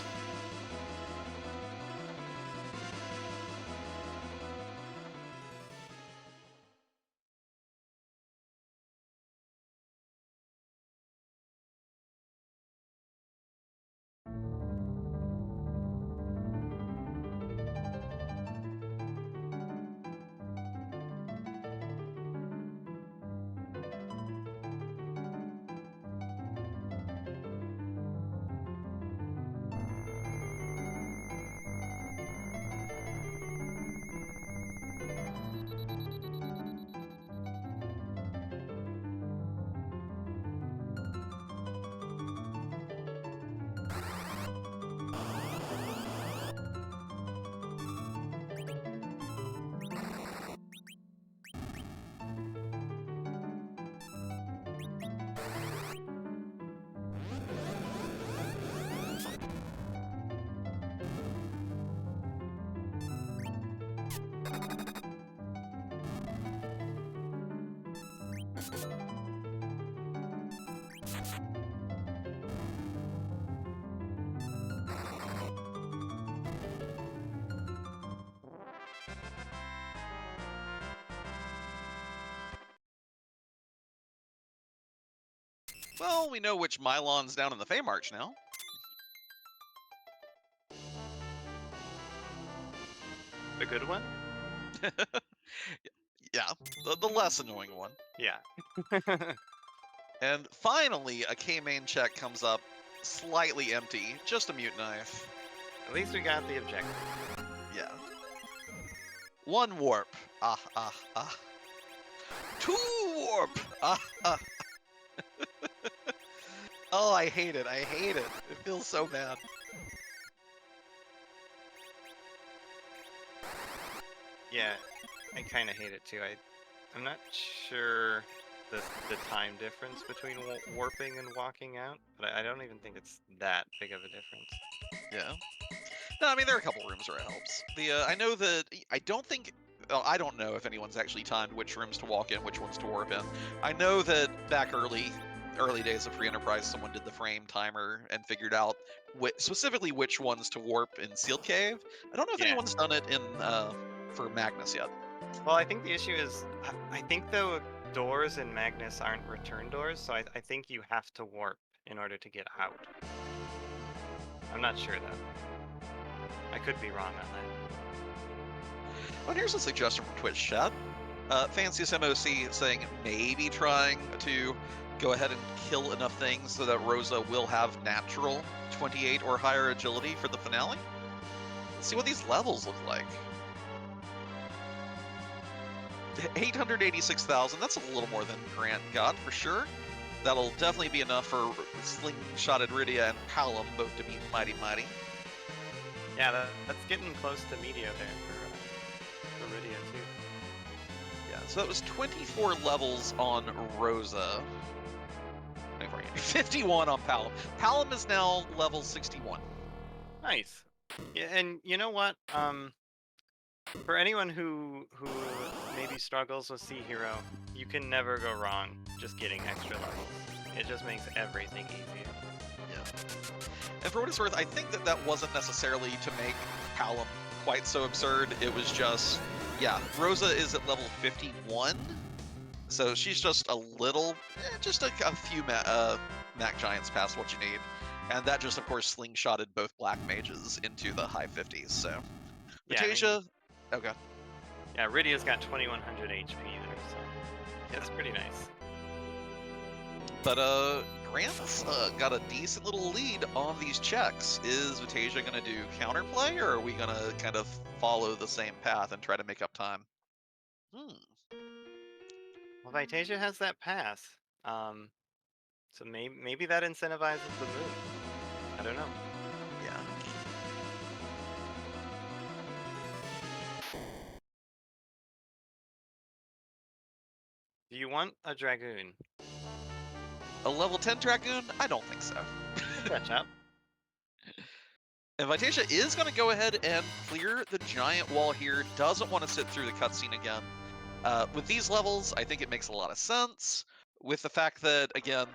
Well, we know which Mylon's down in the Feymarch now. The good one? Yeah, the less annoying one. Yeah. And finally, a K-main check comes up, slightly empty, just a mute knife. At least we got the objective. Yeah. 1 warp. Ah, ah, ah. 2 warp. Ah, ah. Oh, I hate it. I hate it. It feels so bad. Yeah, I kind of hate it too. I'm not sure the time difference between warping and walking out, but I don't even think it's that big of a difference. Yeah. No, I mean, there are a couple rooms where it helps. I know that I don't think. Well, I don't know if anyone's actually timed which rooms to walk in, which ones to warp in. I know that back early days of Free Enterprise, someone did the frame timer and figured out specifically which ones to warp in Sealed Cave. I don't know if Yeah. anyone's done it in for Magnus yet. Well, I think the issue is, I think the doors in Magnus aren't return doors, so I think you have to warp in order to get out. I'm not sure though. I could be wrong on that. Well, here's a suggestion from Twitch chat. Fanciest MOC saying maybe trying to go ahead and kill enough things so that Rosa will have natural 28 or higher agility for the finale. Let's see what these levels look like. 886,000, that's a little more than Grant got, for sure. That'll definitely be enough for Slingshotted Rydia and Palom both to be mighty mighty. Yeah, that's getting close to media there for Rydia too. Yeah, so that was 24 levels on Rosa. 51 on Palom. Palom is now level 61. Nice. Yeah, and you know what? For anyone who maybe struggles with Sea Hero, you can never go wrong just getting extra levels. It just makes everything easier. Yeah. And for what it's worth, I think that wasn't necessarily to make Palom quite so absurd. It was just, yeah, Rosa is at level 51, so she's just a little, just a few Mac Giants past what you need. And that just, of course, slingshotted both Black Mages into the high 50s, so. Yeah, Vitasia, oh god. Yeah, Rydia's got 2100 HP there, so that's pretty nice. But Grant's got a decent little lead on these checks. Is Vitasia going to do counterplay, or are we going to kind of follow the same path and try to make up time? Well, Vitasia has that pass, so maybe that incentivizes the move. I don't know. Yeah. Do you want a Dragoon? A level 10 Dragoon? I don't think so. Catch up. And Vitasia is going to go ahead and clear the giant wall here. Doesn't want to sit through the cutscene again. With these levels, I think it makes a lot of sense. With the fact that, again,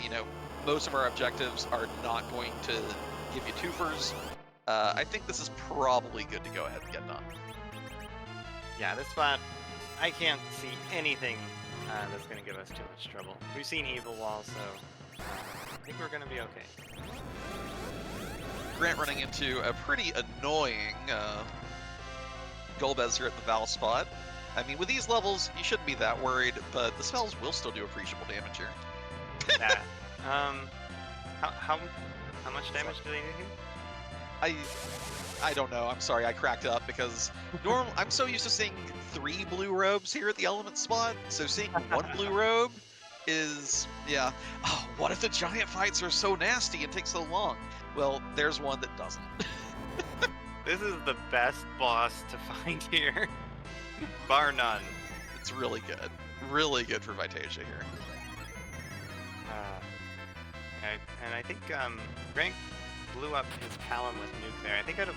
you know, most of our objectives are not going to give you twofers. I think this is probably good to go ahead and get done. Yeah, this spot, I can't see anything that's going to give us too much trouble. We've seen Evil Wall, so I think we're going to be okay. Grant running into a pretty annoying Golbez here at the Val spot. I mean, with these levels, you shouldn't be that worried, but the spells will still do appreciable damage here. Yeah. How much damage do they do here? I don't know. I'm sorry, I cracked up because I'm so used to seeing 3 blue robes here at the element spot, so seeing 1 blue robe is, yeah. Oh, what if the giant fights are so nasty and take so long? Well, there's one that doesn't. This is the best boss to find here, bar none. It's really good. Really good for Vitasia here. And I think Grant blew up his Palom with nuke there. I think I'd have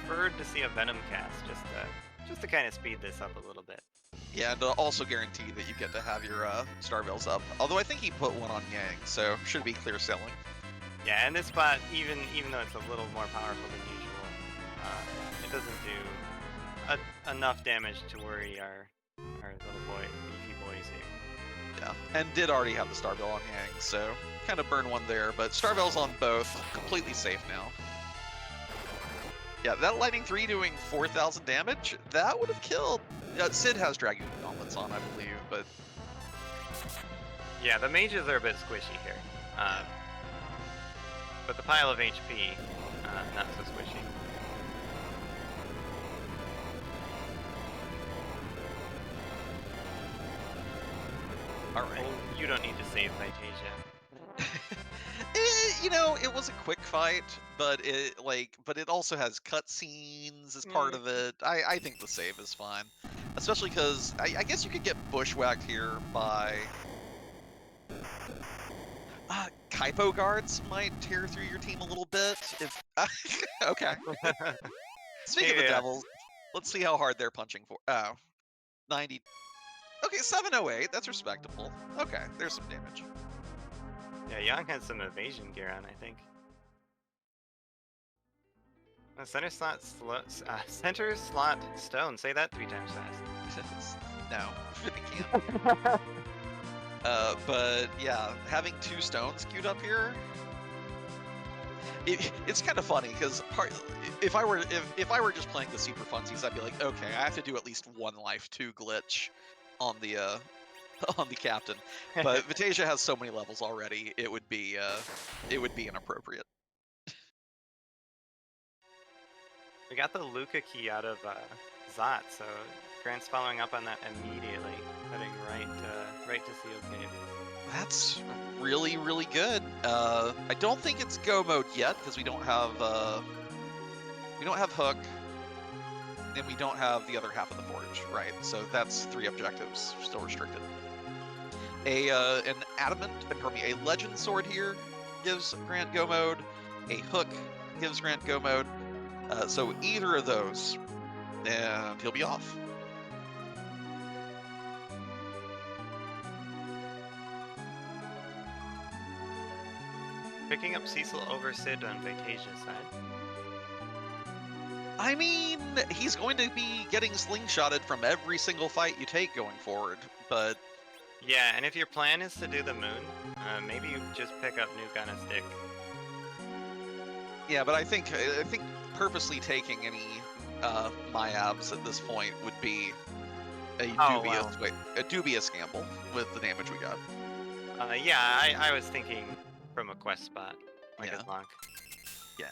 preferred to see a Venom cast just to kind of speed this up a little bit. Yeah, and also guarantee that you get to have your Starveils up. Although I think he put one on Yang, so should be clear sailing. Yeah, and this spot, even though it's a little more powerful than usual, it doesn't do enough damage to worry our little beefy boys here. Yeah, and did already have the Starveil on Yang, so kind of burn one there, but Starveil's on both, completely safe now. Yeah, that Lightning 3 doing 4,000 damage, that would have killed. Sid has Dragoon Gauntlets on, I believe, but... Yeah, the mages are a bit squishy here. But the pile of HP, not so squishy. Alright. Well, you don't need to save Vitasia. You know, it was a quick fight, but it also has cutscenes as part of it. I think the save is fine, especially because I guess you could get bushwhacked here by Kaipo guards might tear through your team a little bit. If okay. Speaking of the Devils, let's see how hard they're punching for. Oh, 90. Okay, 708. That's respectable. Okay, there's some damage. Yeah, Yang has some evasion gear on, I think. Center slot stone. Say that 3 times fast. No, it can't. But yeah, having 2 stones queued up here, it's kind of funny because if I were just playing the super funsies, I'd be like, okay, I have to do at least 1 life 2 glitch on the on the captain. But Vitasia has so many levels already, it would be inappropriate. We got the Luca key out of Zot, so Grant's following up on that immediately, heading right to Seal Cave. That's really, really good. I don't think it's go mode yet because we don't have Hook, and we don't have the other half of the forge, right? So that's 3 objectives still restricted. An adamant, pardon me, a legend sword here gives Grant go mode. A hook gives Grant go mode. So either of those, and he'll be off. Picking up Cecil over Sid on Vitasia's side. I mean, he's going to be getting slingshotted from every single fight you take going forward, but Yeah, and if your plan is to do the moon, maybe you just pick up Nuke on a stick. yeah, but I think purposely taking any Myabs at this point would be a dubious gamble with the damage we got. Yeah, I was thinking from a quest spot, like Yeah. a Zonk. Yeah.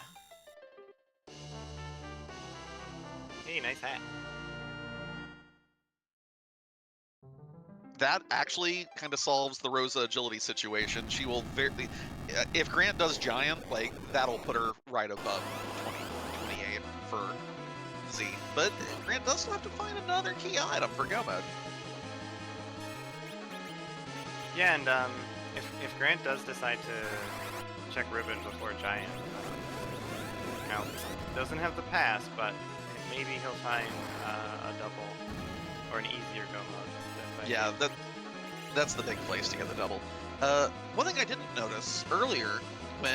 Hey, nice hat. That actually kind of solves the Rosa agility situation. She will if Grant does giant, like that'll put her right above 28 for Z. But Grant does still have to find another key item for go mode. Yeah, and if Grant does decide to check Ribbon before Giant, doesn't have the pass, but maybe he'll find a double or an easier go mode. Yeah, that's the big place to get the double. One thing I didn't notice earlier when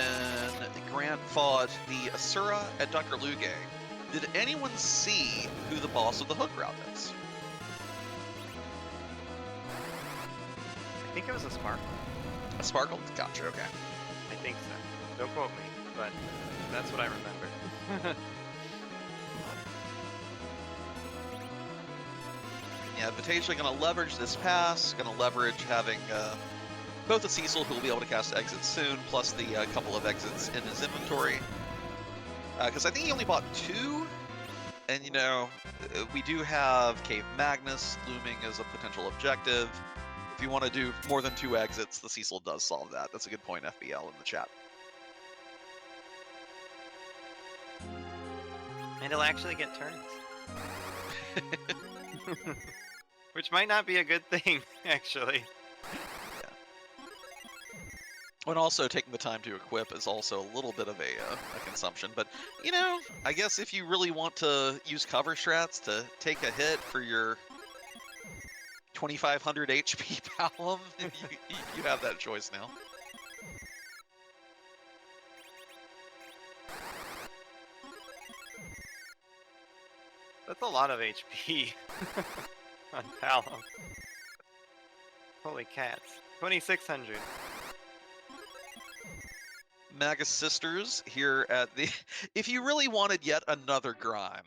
Grant fought the Asura at Dr. Luge, did anyone see who the boss of the hook route is? I think it was a Sparkle. A Sparkle? Gotcha, okay. I think so. Don't quote me, but that's what I remember. Yeah, Vitasia going to leverage this pass, going to leverage having both a Cecil who will be able to cast exits soon, plus the couple of exits in his inventory. Because I think he only bought 2, and we do have Cave Magnus looming as a potential objective. If you want to do more than 2 exits, the Cecil does solve that. That's a good point, FBL, in the chat. And he'll actually get turns. Which might not be a good thing, actually. Yeah. And also taking the time to equip is also a little bit of a consumption. But, I guess if you really want to use cover strats to take a hit for your 2500 HP Palom, you have that choice now. That's a lot of HP on Palom. Holy cats. 2600. Magus Sisters here at the... If you really wanted yet another grind,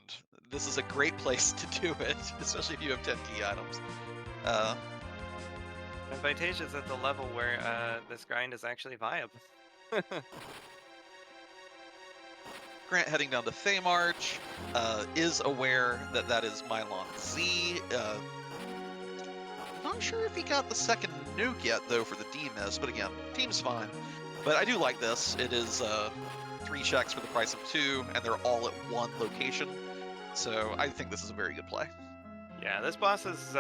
this is a great place to do it, especially if you have 10 key items. And Vitasia's at the level where this grind is actually viable. Grant heading down to Thamarch is aware that that is Mylon Z. Not sure if he got the second nuke yet, though, for the D-miss, but again, team's fine. But I do like this. It is 3 checks for the price of 2, and they're all at 1 location. So I think this is a very good play. Yeah, this boss is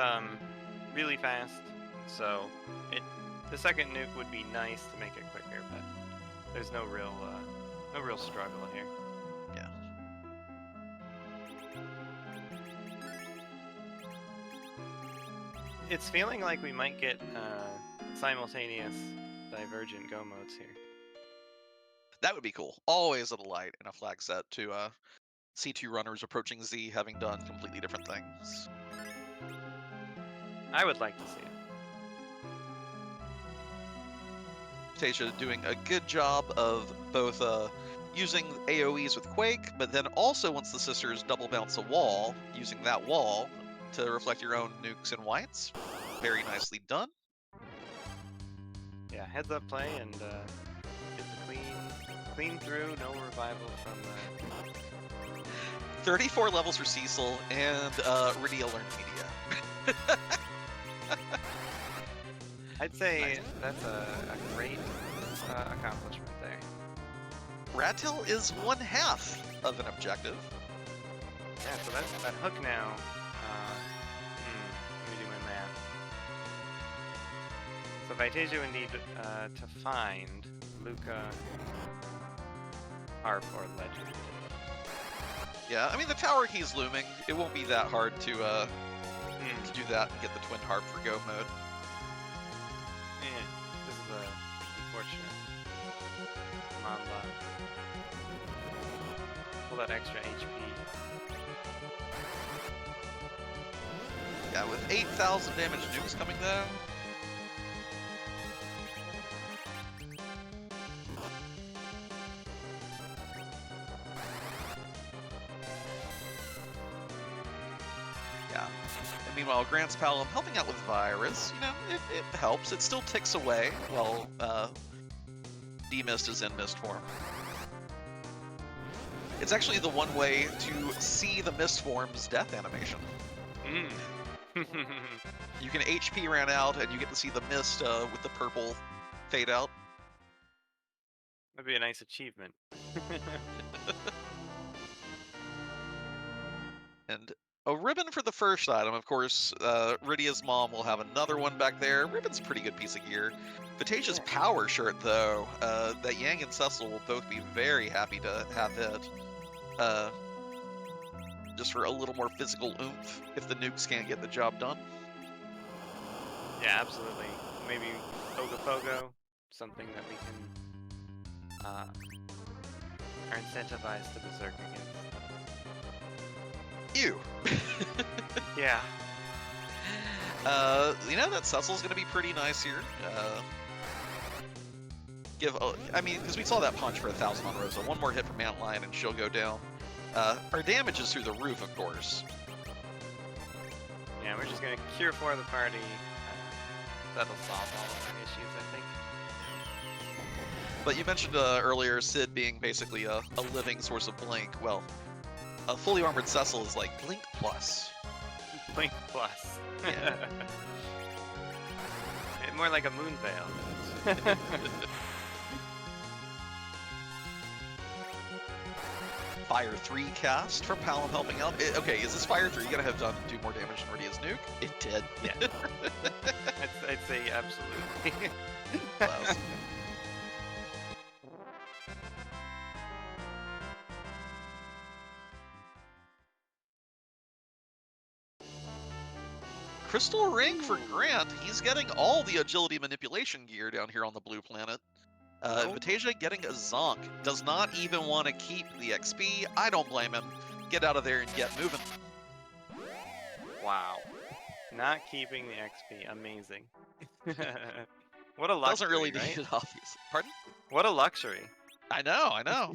really fast, so the second nuke would be nice to make it quicker, but there's no real struggle here. Yeah. It's feeling like we might get simultaneous divergent go modes here. That would be cool. Always a delight in a flag set to see 2 runners approaching Z having done completely different things. I would like to see it. Vitasia doing a good job of both using AoEs with Quake, but then also once the sisters double bounce a wall, using that wall to reflect your own nukes and whites. Very nicely done. Yeah, heads up play and it's a clean through, no revival from 34 levels for Cecil, and Rydia learned media. I'd say Nice. that's a great accomplishment there. Rat Tail is one half of an objective. Yeah, so that's that hook now. Let me do my math. So Vitasia would need to find Luca, Harp, or Legend. Yeah, I mean the tower key's looming. It won't be that hard to do that and get the twin harp for go mode. This is unfortunate. Mamba. Pull that extra HP. Yeah, with 8,000 damage nukes coming though. Yeah. And meanwhile, Grant's Palom helping out with Virus. You know, it helps. It still ticks away while D-Mist is in Mist form. It's actually the one way to see the Mist form's death animation. You can HP ran out, and you get to see the Mist with the purple fade out. That'd be a nice achievement. And a ribbon for the first item, of course. Rydia's mom will have another one back there. Ribbon's a pretty good piece of gear. Vitasia's power shirt, though, that Yang and Cecil will both be very happy to have it. Just for a little more physical oomph if the nukes can't get the job done. Yeah, absolutely. Maybe Ogopogo, something that we can are incentivized to berserk against. Ew. Yeah. You know that Cecil's gonna be pretty nice here. I mean, because we saw that punch for 1,000 on Rosa. One more hit from Antlion and she'll go down. Our damage is through the roof, of course. Yeah, we're just gonna cure 4 of the party. That'll solve all of our issues, I think. But you mentioned earlier Sid being basically a living source of blink. Well, a fully armored Cecil is like blink plus. Blink plus. Yeah. More like a moon veil. Fire 3 cast from Palom helping out. Okay, is this Fire 3 gonna have done do more damage than Rydia's nuke? It did. Yeah. I'd say absolutely. Wow. Crystal Ring for Grant. He's getting all the agility manipulation gear down here on the blue planet. Vitasia getting a Zonk. Does not even want to keep the XP. I don't blame him. Get out of there and get moving. Wow. Not keeping the XP. Amazing. What a luxury, Doesn't really right? need it, obviously. Pardon? What a luxury. I know.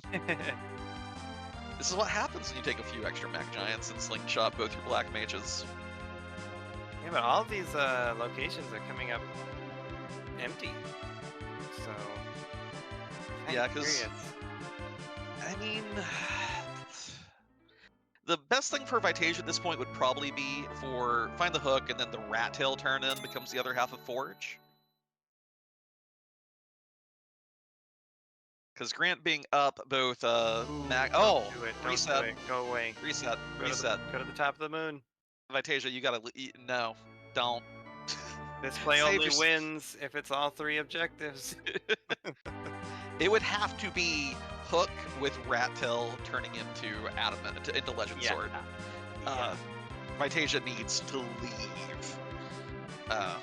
This is what happens when you take a few extra Mech Giants and slingshot both your Black Mages. Yeah, but all of these locations are coming up empty. So... Yeah, because... I mean... The best thing for Vitasia at this point would probably be for find the hook and then the Rat Tail turn in becomes the other half of Forge. Because Grant being up both Mag... Oh! Don't do it, reset. Don't do it. Go away. Reset. Go Reset. Go to the top of the moon. Vitasia, you gotta... No. Don't. This play Save only your... wins if it's all 3 objectives. It would have to be hook with Rat Tail turning into Adamant, into Legend Sword. Vitasia needs to leave. I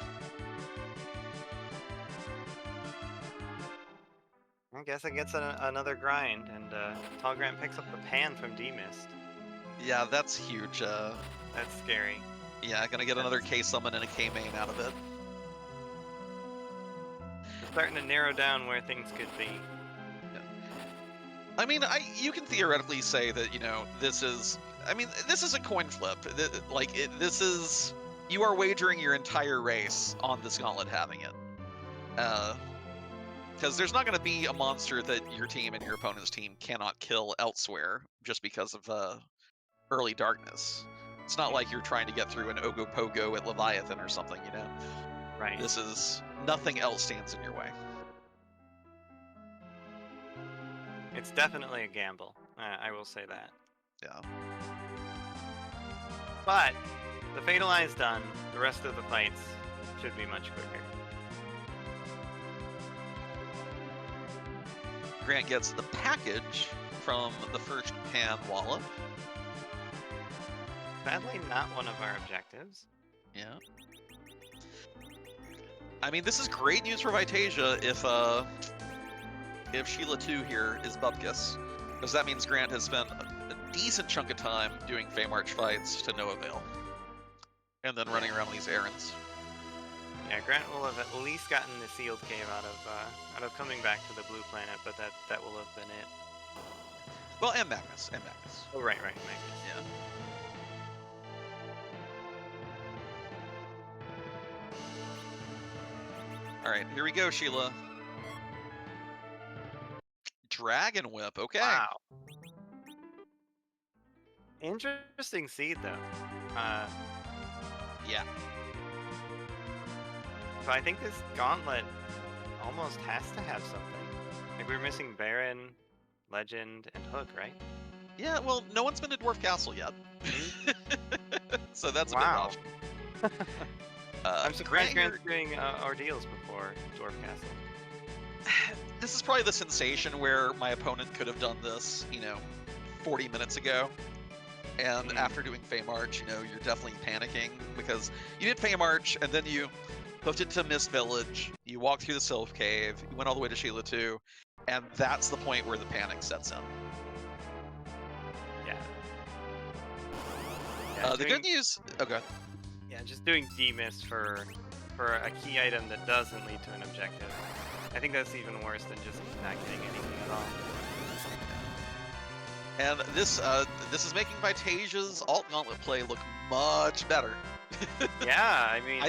guess it gets another grind, and tallgrant picks up the pan from D-Mist. Yeah, that's huge. That's scary. Yeah, gonna get another K summon and a K main out of it. We're starting to narrow down where things could be. Yeah. I mean, you can theoretically say that, you know, this is... I mean, this is a coin flip. This is... You are wagering your entire race on this gauntlet having it. Because there's not going to be a monster that your team and your opponent's team cannot kill elsewhere just because of early darkness. It's not like you're trying to get through an Ogopogo at Leviathan or something, you know? Right. This is nothing else stands in your way. It's definitely a gamble. I will say that. Yeah. But the Fatal Eye is done. The rest of the fights should be much quicker. Grant gets the package from the first pan wallop. Sadly, not one of our objectives. Yeah. I mean, this is great news for Vitasia if Sheila 2 here is Bupkis, because that means Grant has spent a decent chunk of time doing Feymarch fights to no avail, and then running around these errands. Yeah, Grant will have at least gotten the sealed cave out of coming back to the blue planet, but that will have been it. Well, and Magnus, and Magnus. Oh, right, Magnus. Yeah. All right, here we go, Sheila. Dragon Whip, okay. Wow. Interesting seed, though. Yeah. So I think this gauntlet almost has to have something. Like, we're missing Baron, Legend, and Hook, right? Yeah, well, no one's been to Dwarf Castle yet. So that's a big Wow. option. I'm surprised Grant Grant's doing ordeals before Dwarf Castle. This is probably the sensation where my opponent could have done this, 40 minutes ago. And after doing Feymarch, you're definitely panicking because you did Feymarch and then you hooked it to Mist Village, you walked through the Sylph Cave, you went all the way to Sheila 2, and that's the point where the panic sets in. Yeah. The good news... Okay. Yeah, just doing demist for a key item that doesn't lead to an objective. I think that's even worse than just not getting anything at all. And this is making Vitasia's alt gauntlet play look much better. Yeah, I mean,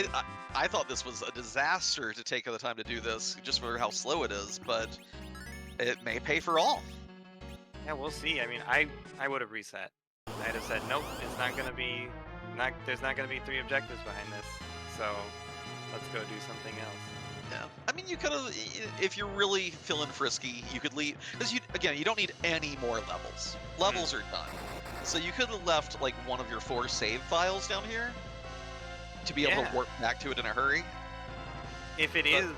I thought this was a disaster to take the time to do this just for how slow it is, but it may pay for all. yeah, we'll see. I mean, I would have reset. I'd have said, nope, it's not gonna be, there's not gonna be 3 objectives behind this. So let's go do something else. Yeah, I mean, you could have, if you're really feeling frisky, you could leave, because you don't need any more levels. Levels are done. So you could have left like one of your 4 save files down here to be able to warp back to it in a hurry. If it is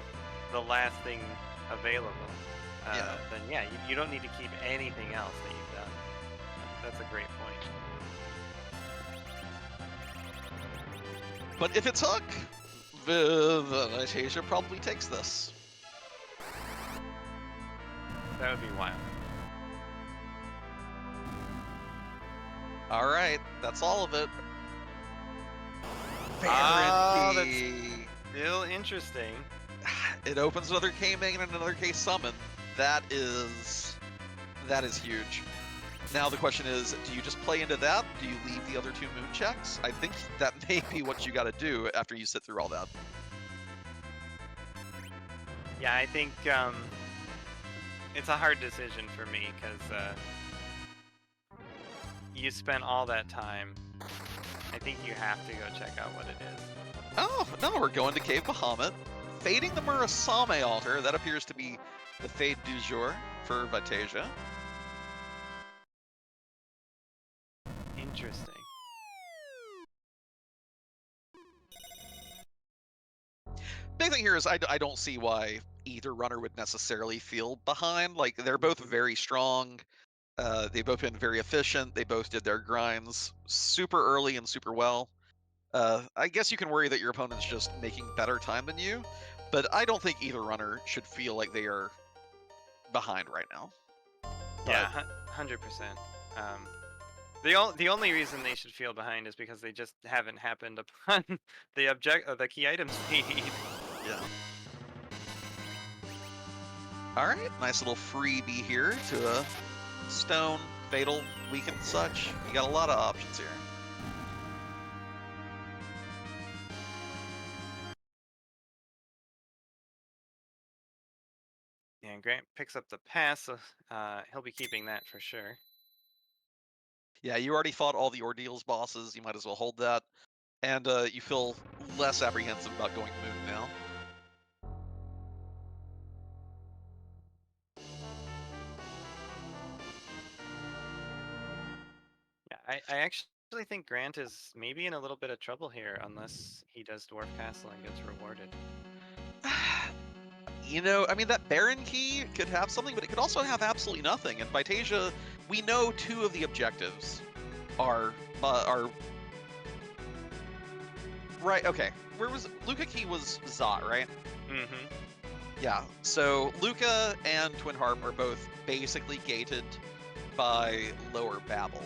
the last thing available, then yeah, you don't need to keep anything else that you've done. That's a great point. But if it's Hook, Vitasia probably takes this. That would be wild. All right, that's all of it. Oh, that's still interesting. It opens another K-Main and another K-Summon. That is huge. Now the question is, do you just play into that? Do you leave the other 2 moon checks? I think that may be what you got to do after you sit through all that. Yeah, I think it's a hard decision for me because you spent all that time. I think you have to go check out what it is. Oh, no, we're going to Cave Bahamut. Fading the Murasame altar. That appears to be the fade du jour for Vitasia. Interesting. Big thing here is I don't see why either runner would necessarily feel behind. Like, they're both very strong. They've both been very efficient. They both did their grinds super early and super well. I guess you can worry that your opponent's just making better time than you, but I don't think either runner should feel like they are behind right now. Yeah, 100%. The only reason they should feel behind is because they just haven't happened upon the key items they need. Yeah. All right, nice little freebie here to a stone, fatal, weaken, such. You got a lot of options here. And Grant picks up the pass, so he'll be keeping that for sure. Yeah, you already fought all the Ordeals bosses, you might as well hold that. And you feel less apprehensive about going Moon now. Yeah, I actually think Grant is maybe in a little bit of trouble here unless he does Dwarf Castle and gets rewarded. You know, I mean, that Baron key could have something, but it could also have absolutely nothing. And Vitasia, we know two of the objectives are right. Okay, where was Luca key was Zot, right? Mm-hmm. Yeah. So Luca and Twin Harp are both basically gated by Lower Babel.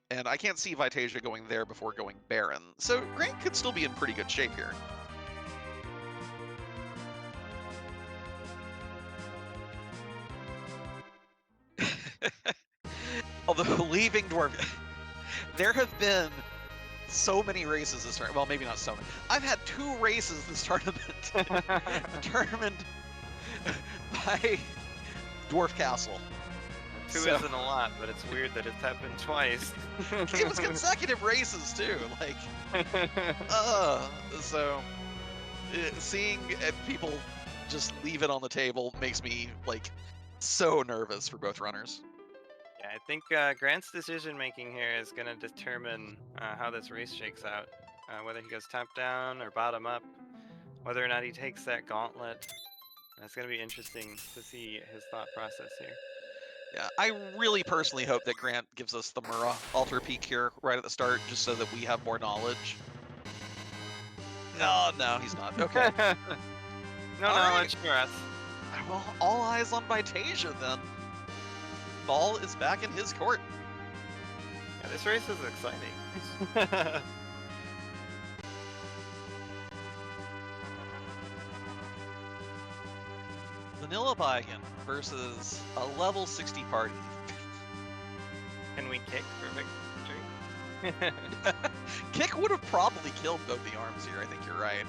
And I can't see Vitasia going there before going Baron. So Grant could still be in pretty good shape here. Although leaving Dwarf, there have been so many races this tournament. Well, maybe not so many. I've had 2 races this tournament determined by Dwarf Castle. 2 So- isn't a lot, but it's weird that it's happened twice. It was consecutive races too. Like, so seeing people just leave it on the table makes me like so nervous for both runners. Yeah, I think Grant's decision making here is going to determine how this race shakes out. Whether he goes top down or bottom up, whether or not he takes that gauntlet. It's going to be interesting to see his thought process here. Yeah, I really personally hope that Grant gives us the Murrah altar peak here right at the start, just so that we have more knowledge. No. Oh, no, he's not. Okay. No All knowledge right. for us. Well, all eyes on Vitasia then. Ball is back in his court. Yeah, this race is exciting. Vanilla Baigan versus a level 60 party. Can we kick for victory? Kick would have probably killed both the arms here, I think you're right.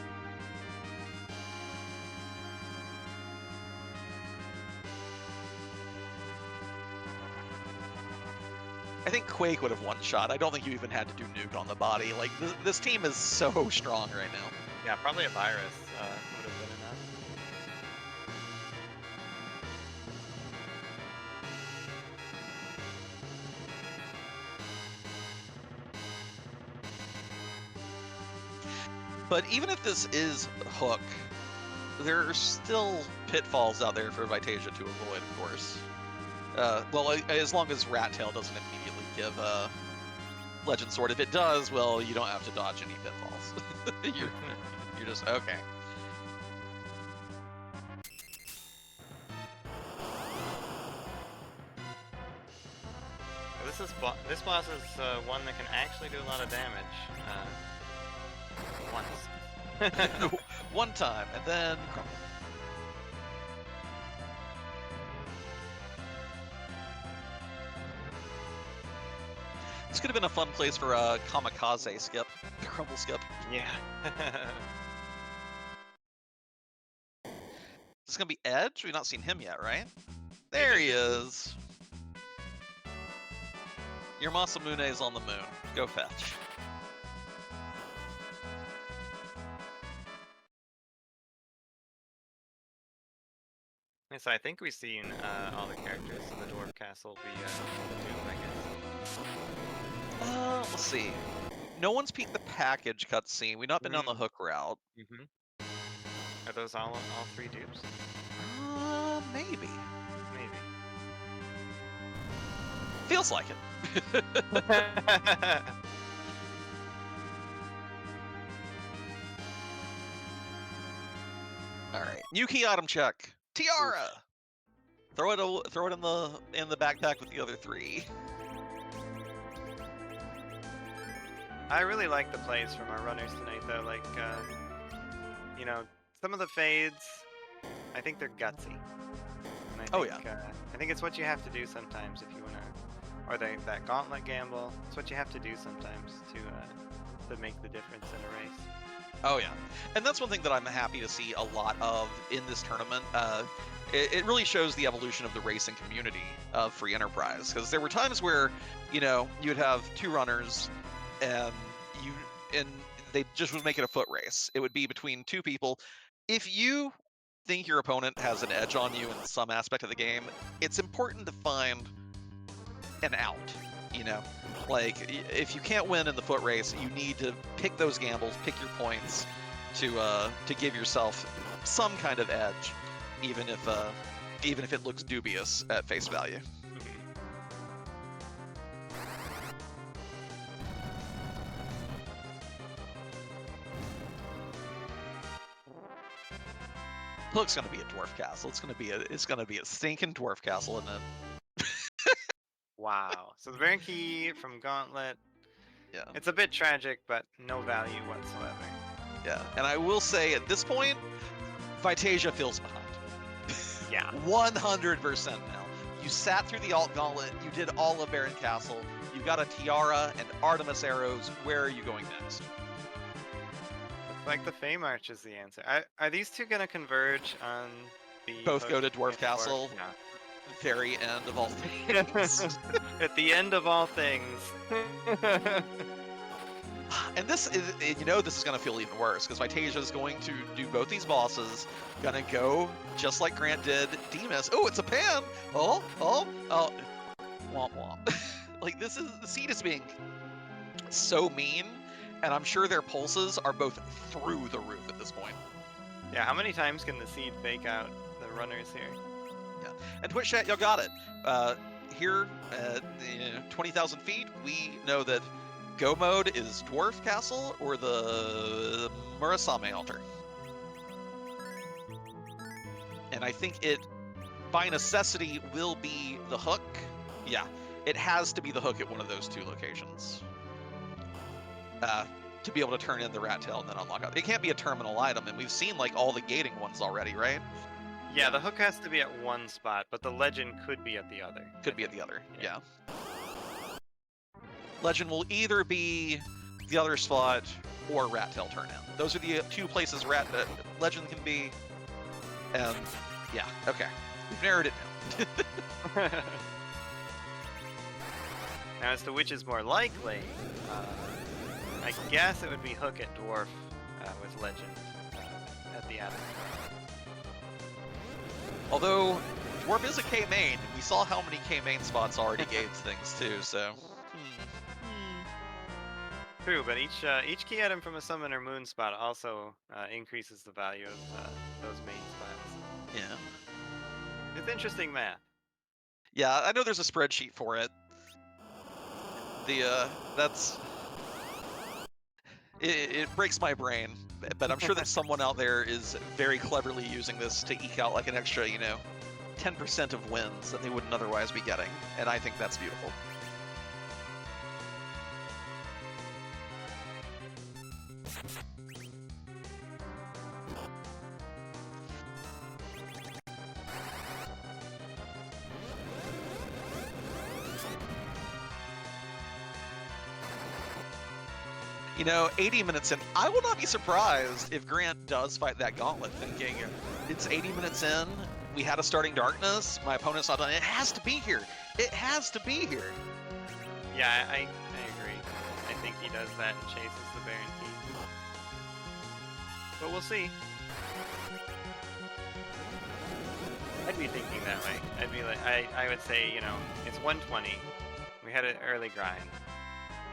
I think Quake would have one shot. I don't think you even had to do nuke on the body. Like, this team is so strong right now. Yeah, probably a virus would have been enough. But even if this is Hook, there are still pitfalls out there for Vitasia to avoid, of course. Well, as long as Rat Tail doesn't immediately give Legend Sword. If it does, well, you don't have to dodge any pitfalls. You're just okay. This boss is one that can actually do a lot of damage. Once. One time, and then crumble. This could have been a fun place for a kamikaze skip, crumble skip. Yeah. Is this gonna be Edge? We've not seen him yet, right? There he is. Your Masamune is on the moon. Go fetch. So I think we've seen all the characters in the Dwarf Castle via the Doom, I guess. Let's see. No one's peeked the package cutscene. We've not been on the Hook route. Mm-hmm. Are those all 3 dupes? Maybe. Maybe. Feels like it. All right. New key item check. Tiara. Throw it in the backpack with the other 3. I really like the plays from our runners tonight, though. Like, you know, some of the fades, I think they're gutsy. And I think, I think it's what you have to do sometimes if you want to, or that gauntlet gamble. It's what you have to do sometimes to make the difference in a race. Oh yeah, and that's one thing that I'm happy to see a lot of in this tournament. It really shows the evolution of the racing community of Free Enterprise, because there were times where, you'd have two runners, and you and they just would make it a foot race. It would be between two people. If you think your opponent has an edge on you in some aspect of the game, it's important to find an out. You know, like if you can't win in the foot race, you need to pick those gambles, pick your points to give yourself some kind of edge, even if it looks dubious at face value. Looks gonna be a dwarf castle. It's gonna be a stinking dwarf castle, isn't it? Wow. So the Baron Key from Gauntlet, Yeah, it's a bit tragic, but no value whatsoever. yeah. And I will say at this point, Vitasia feels behind. Yeah. 100% now. You sat through the alt gauntlet. You did all of Baron Castle. You got a tiara and Artemis arrows. Where are you going next? Looks like the Fame Arch is the answer. Are these two gonna converge on the Both hook go to Dwarf and Castle. Yeah. Very end of all things. At the end of all things. And this is going to feel even worse, because Vitasia is going to do both these bosses. Gonna go just like Grant did Demus. Oh, it's a pan. Oh. Womp womp. Like, the seed is being so mean, and I'm sure their pulses are both through the roof at this point. Yeah, how many times can the seed fake out the runners here? Yeah, and Twitch chat, y'all got it. Here at 20,000 feet, we know that go mode is Dwarf Castle or the Murasame altar. And I think it, by necessity, will be the hook. Yeah, it has to be the hook at one of those two locations. To be able to turn in the rat tail and then unlock it. It can't be a terminal item, and we've seen like all the gating ones already, right? Yeah, the hook has to be at one spot, but the legend could be at the other. Could be at the other, yeah. Legend will either be the other spot or rat tail turn in. Those are the two places legend can be. And yeah, okay, we've narrowed it down. Now, as to which is more likely, I guess it would be hook at dwarf with legend at the end. Although dwarf is a K main, we saw how many K main spots already gave things too. So. True, but each key item from a summon or moon spot also increases the value of those main spots. Yeah. It's interesting math. Yeah, I know there's a spreadsheet for it. It breaks my brain, but I'm sure that someone out there is very cleverly using this to eke out like an extra, 10% of wins that they wouldn't otherwise be getting, and I think that's beautiful. You know, 80 minutes in, I will not be surprised if Grant does fight that gauntlet, thinking, it's 80 minutes in, we had a starting darkness, my opponent's not done, it has to be here. It has to be here. Yeah, I agree. I think he does that and chases the Baron Key. But we'll see. I'd be thinking that way. I'd be like, I would say, it's 120. We had an early grind.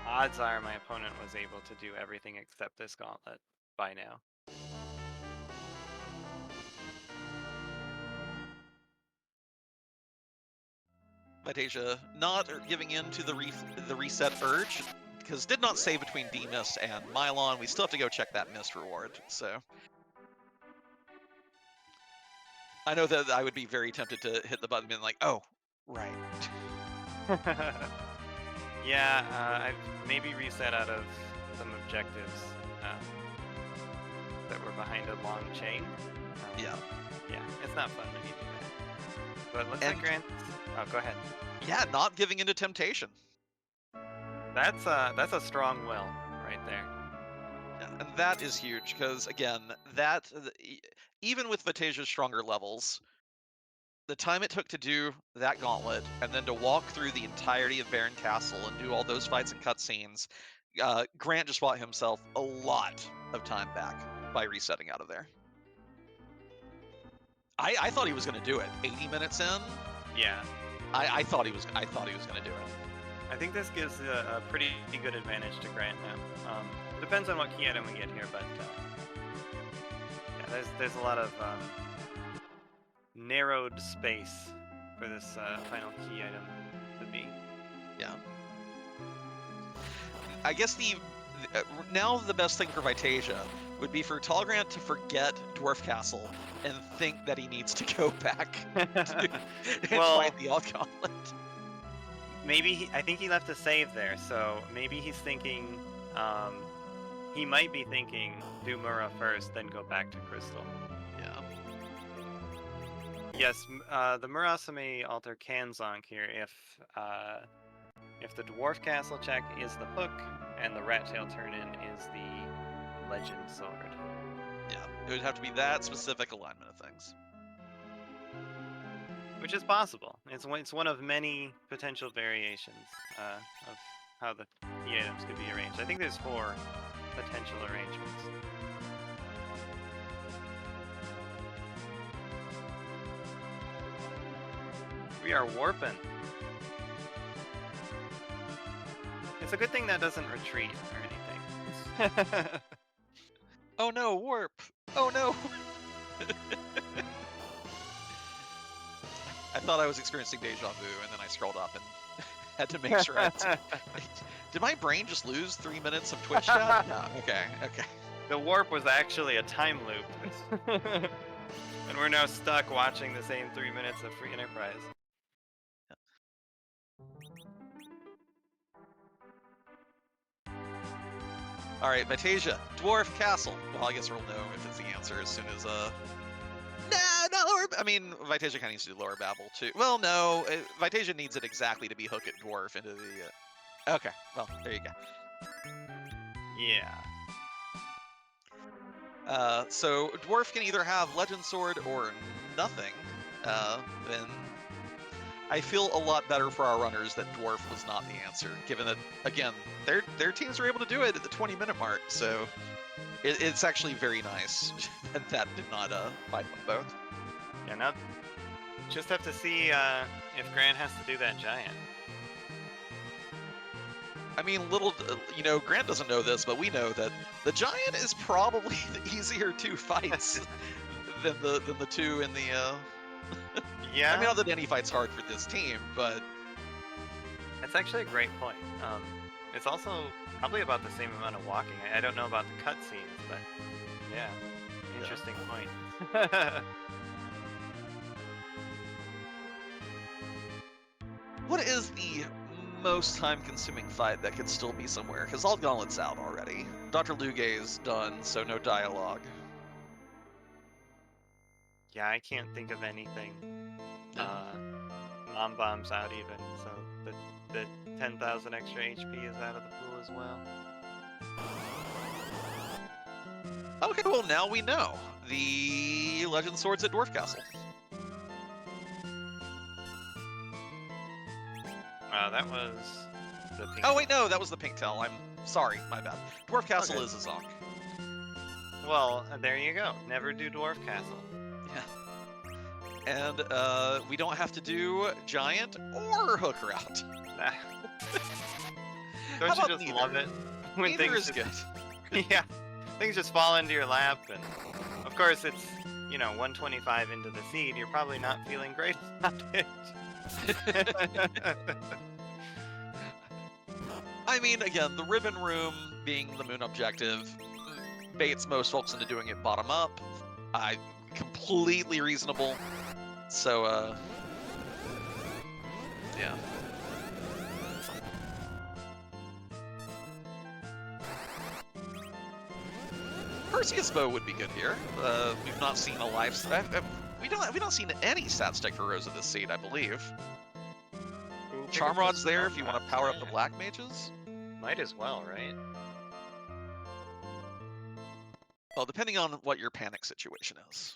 Odds are my opponent was able to do everything except this gauntlet by now. Vitasia not giving in to the reset urge, because did not save between D-Mist and Mylon. We still have to go check that Mist reward, so. I know that I would be very tempted to hit the button and be like, oh, right. Yeah, I've maybe reset out of some objectives that were behind a long chain. Yeah. Yeah, it's not fun when you do that. But looks like Grant. Oh, go ahead. Yeah, not giving into temptation. That's a strong will right there. Yeah, and that is huge because again, even with Vitasia's stronger levels, the time it took to do that gauntlet and then to walk through the entirety of Baron Castle and do all those fights and cutscenes, Grant just bought himself a lot of time back by resetting out of there. I thought he was going to do it. 80 minutes in, Yeah. I thought he was going to do it. I think this gives a pretty good advantage to Grant now. Depends on what key item we get here, but yeah, there's a lot of narrowed space for this final key item to be. Yeah. I guess now the best thing for Vitasia would be for Tallgrant to forget Dwarf Castle and think that he needs to go back and fight the Alt Gauntlet. Maybe I think he left a save there, so maybe he's thinking, he might be thinking, do Mura first, then go back to Crystal. Yeah. Yes, the Murasame altar can zonk here if the Dwarf Castle check is the hook and the Rat Tail turn-in is the Legend Sword. Yeah, it would have to be that specific alignment of things. Which is possible. It's one of many potential variations of how the key items could be arranged. I think there's 4 potential arrangements. We are warping. It's a good thing that doesn't retreat or anything. Oh no, warp! Oh no! I thought I was experiencing deja vu, and then I scrolled up and had to make sure. Did my brain just lose 3 minutes of Twitch chat? No. Okay. The warp was actually a time loop, and we're now stuck watching the same 3 minutes of Free Enterprise. All right, Vitasia, Dwarf Castle. Well, I guess we'll know if it's the answer as soon as No, I mean, Vitasia kind of needs to do lower babble too. Well, no, Vitasia needs it exactly to be hook it Dwarf into the. Okay, well, there you go. Yeah. So Dwarf can either have Legend Sword or nothing. Then I feel a lot better for our runners that Dwarf was not the answer, given that again their teams were able to do it at the 20-minute mark. So it's actually very nice that did not fight them both. Yeah, now just have to see if Grant has to do that giant. I mean, Grant doesn't know this, but we know that the giant is probably the easier 2 fights than the 2 in the. Yeah. I mean, not that any fight's hard for this team, but that's actually a great point. It's also probably about the same amount of walking. I don't know about the cutscenes, but yeah, interesting point. What is the most time-consuming fight that could still be somewhere? Because Alt Gauntlet's out already. Dr. Lugay's done, so no dialogue. Yeah, I can't think of anything. Non-bomb's out even, so the 10,000 extra HP is out of the pool as well. Okay, well now we know. The Legend Swords at Dwarf Castle. That was the pink. Oh wait, no, that was the pink tail. I'm sorry, my bad. Dwarf Castle is a zonk. Well, there you go. Never do Dwarf Castle. Yeah. And we don't have to do Giant or Hook Route. Don't you just love it when Neither things is good. Yeah, things just fall into your lap, and of course it's 125 into the seed. You're probably not feeling great about it. I mean, again, the Ribbon Room being the moon objective baits most folks into doing it bottom up. Completely reasonable. So, yeah. Perseus bow would be good here. We've not seen a life. We don't seen any stat stick for Rosa this seed, I believe. Charm Rod's there if you want to power up the black mages. Might as well, right? Well, depending on what your panic situation is.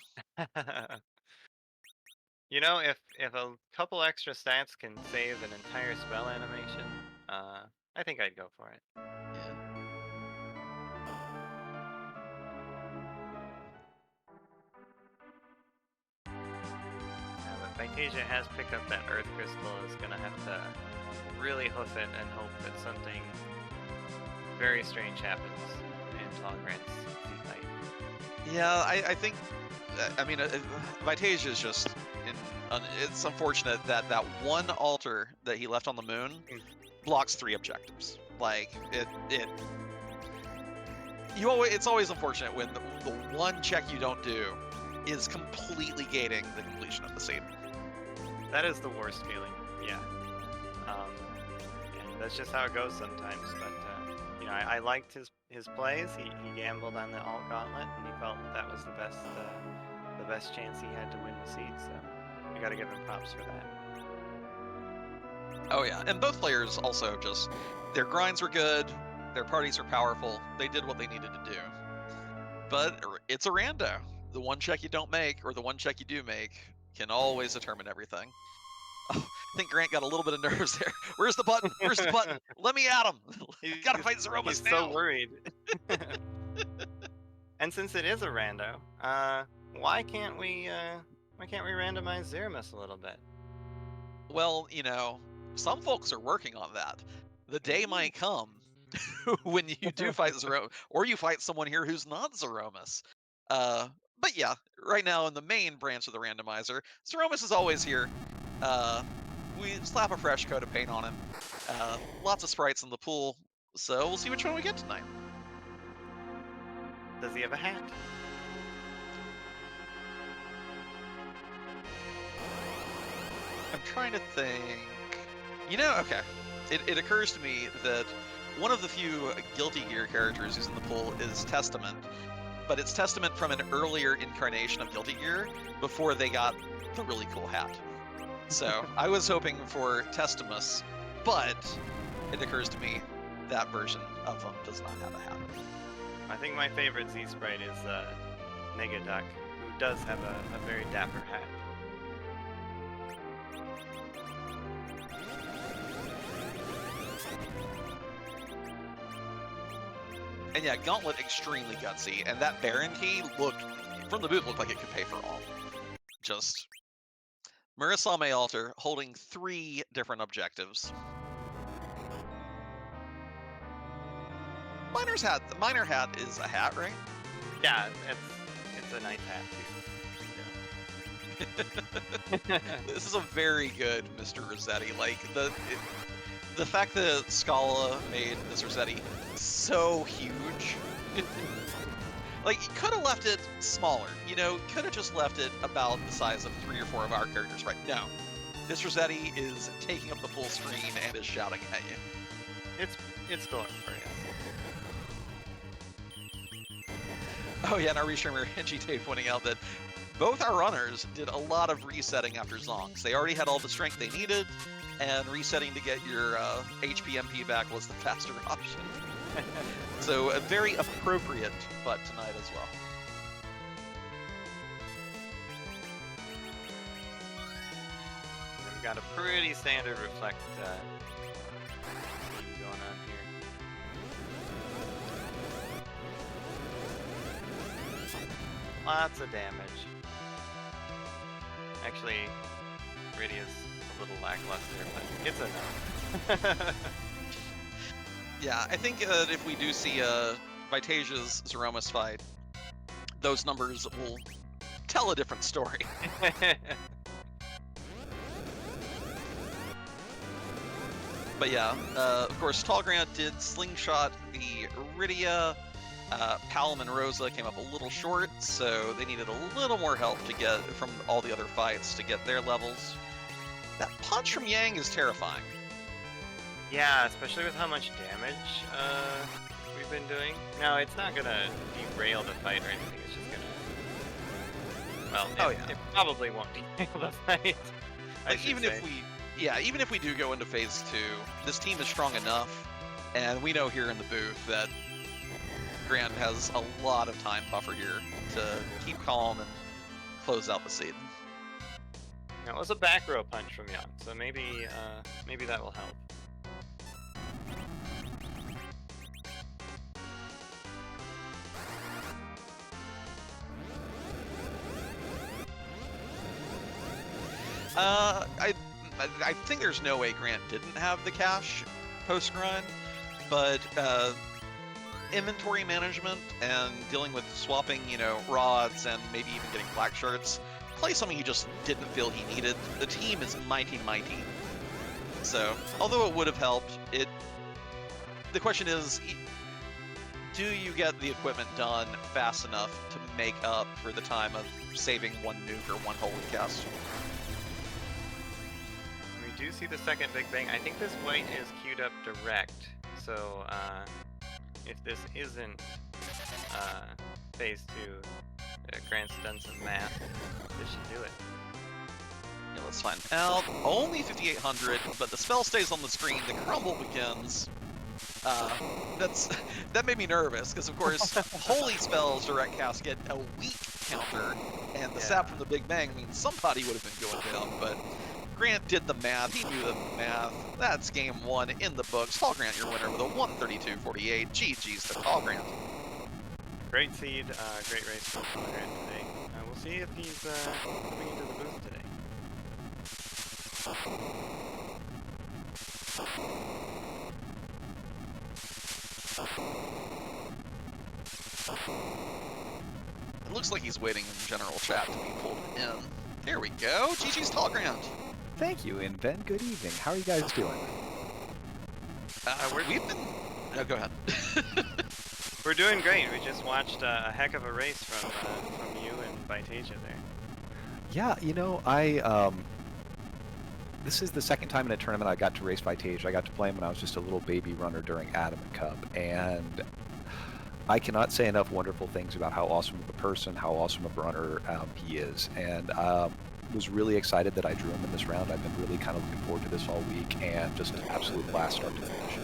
You know, if a couple extra stats can save an entire spell animation, I think I'd go for it. Yeah. But Vitasia has picked up that Earth Crystal. Is gonna have to really hoof it and hope that something very strange happens in tallgrant's fight. Yeah, I think. I mean, Vitasia is just. It's unfortunate that that one altar that he left on the moon blocks 3 objectives. Like it. It's always unfortunate when the one check you don't do is completely gating the completion of the scene. That is the worst feeling. Yeah. And that's just how it goes sometimes. But you know, I liked his plays. He gambled on the alt gauntlet, and he felt that was the best chance he had to win the seed. So you got to give him props for that. Oh yeah, and both players also just their grinds were good, their parties are powerful. They did what they needed to do. But it's a rando. The one check you don't make, or the one check you do make, can always determine everything. Oh, I think Grant got a little bit of nerves there. Where's the button? Where's the button? Let me at him. Gotta fight Zemus He's now. so worried. And since it is a rando, why can't we randomize Zemus a little bit? Well, you know, some folks are working on that. The day might come when you do fight Zeromus, or you fight someone here who's not Zeromus. But yeah, right now in the main branch of the randomizer, Zeromus is always here. We slap a fresh coat of paint on him. Lots of sprites in the pool, so we'll see which one we get tonight. Does he have a hat? I'm trying to think. You know, okay. It occurs to me that one of the few Guilty Gear characters who's in the pool is Testament, but it's Testament from an earlier incarnation of Guilty Gear before they got the really cool hat. So I was hoping for Testimus, but it occurs to me that version of him does not have a hat. I think my favorite Z sprite is Negaduck, who does have a very dapper hat. And yeah, Gauntlet extremely gutsy, and that Baron key looked like it could pay for all. Just Murasame Altar holding 3 different objectives. The miner hat is a hat, right? Yeah, it's a nice hat too. This is a very good Mr. Rossetti. Like the fact that Scala made this Rossetti so huge. Like, you could have left it smaller, you know, could have just left it about the size of 3 or 4 of our characters, right? No. This Rossetti is taking up the full screen and is shouting at you. It's going for you. Oh yeah, and our restreamer GTA pointing out that both our runners did a lot of resetting after Zonks. They already had all the strength they needed, and resetting to get your HP MP back was the faster option. So a very appropriate butt tonight as well. We've got a pretty standard reflect theme going on here. Lots of damage. Actually, Iridia's a little lackluster, but it's enough. Yeah, I think if we do see Vitasia's Zeromus fight, those numbers will tell a different story. But yeah, of course, Tallgrant did slingshot the Iridia. Palom and Rosa came up a little short, so they needed a little more help to get from all the other fights to get their levels. That punch from Yang is terrifying. Yeah, especially with how much damage we've been doing. No, it's not gonna derail the fight or anything. It's just gonna. Well, it probably won't derail the fight. Like even if we do go into phase 2, this team is strong enough, and we know here in the booth that Grant has a lot of time buffer here to keep calm and close out the seed. That was a back row punch from Jan, so maybe maybe that will help. I think there's no way Grant didn't have the cash post-grind, but inventory management and dealing with swapping, rods and maybe even getting black shirts, play something he just didn't feel he needed. The team is mighty. So, although it would have helped, the question is, do you get the equipment done fast enough to make up for the time of saving one nuke or one holy cast? We do see the second Big Bang. I think this white is queued up direct, so if this isn't phase 2, Grant's done some math. This should do it. Yeah, let's find out. Only 5,800, but the spell stays on the screen. The crumble begins. That made me nervous because, of course, holy spells direct cast get a weak counter, and the sap from the Big Bang means somebody would have been going down. But Grant did the math. He knew the math. That's game 1 in the books. Tallgrant, your winner with a 132.48. GG's to Tallgrant. Great seed, great race from Tallgrant today. We'll see if he's coming into the booth today. It looks like he's waiting in general chat to be pulled in. There we go. GG's Tallgrant. Thank you, and Ben, good evening. How are you guys doing? We've been... No, go ahead. We're doing great. We just watched a heck of a race from you and Vitasia there. Yeah, this is the second time in a tournament I got to race Vitasia. I got to play him when I was just a little baby runner during Adamant Cup, and I cannot say enough wonderful things about how awesome of a person, how awesome of a runner he is, and was really excited that I drew him in this round. I've been really kind of looking forward to this all week, and just an absolute blast start to finish.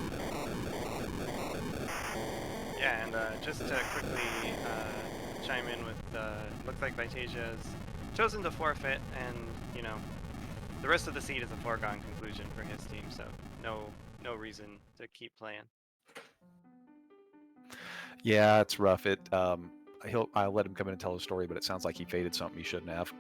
Yeah, and just to quickly chime in with, looks like Vitasia's chosen to forfeit, and the rest of the seed is a foregone conclusion for his team, so no reason to keep playing. Yeah, it's rough. I'll let him come in and tell his story, but it sounds like he faded something he shouldn't have.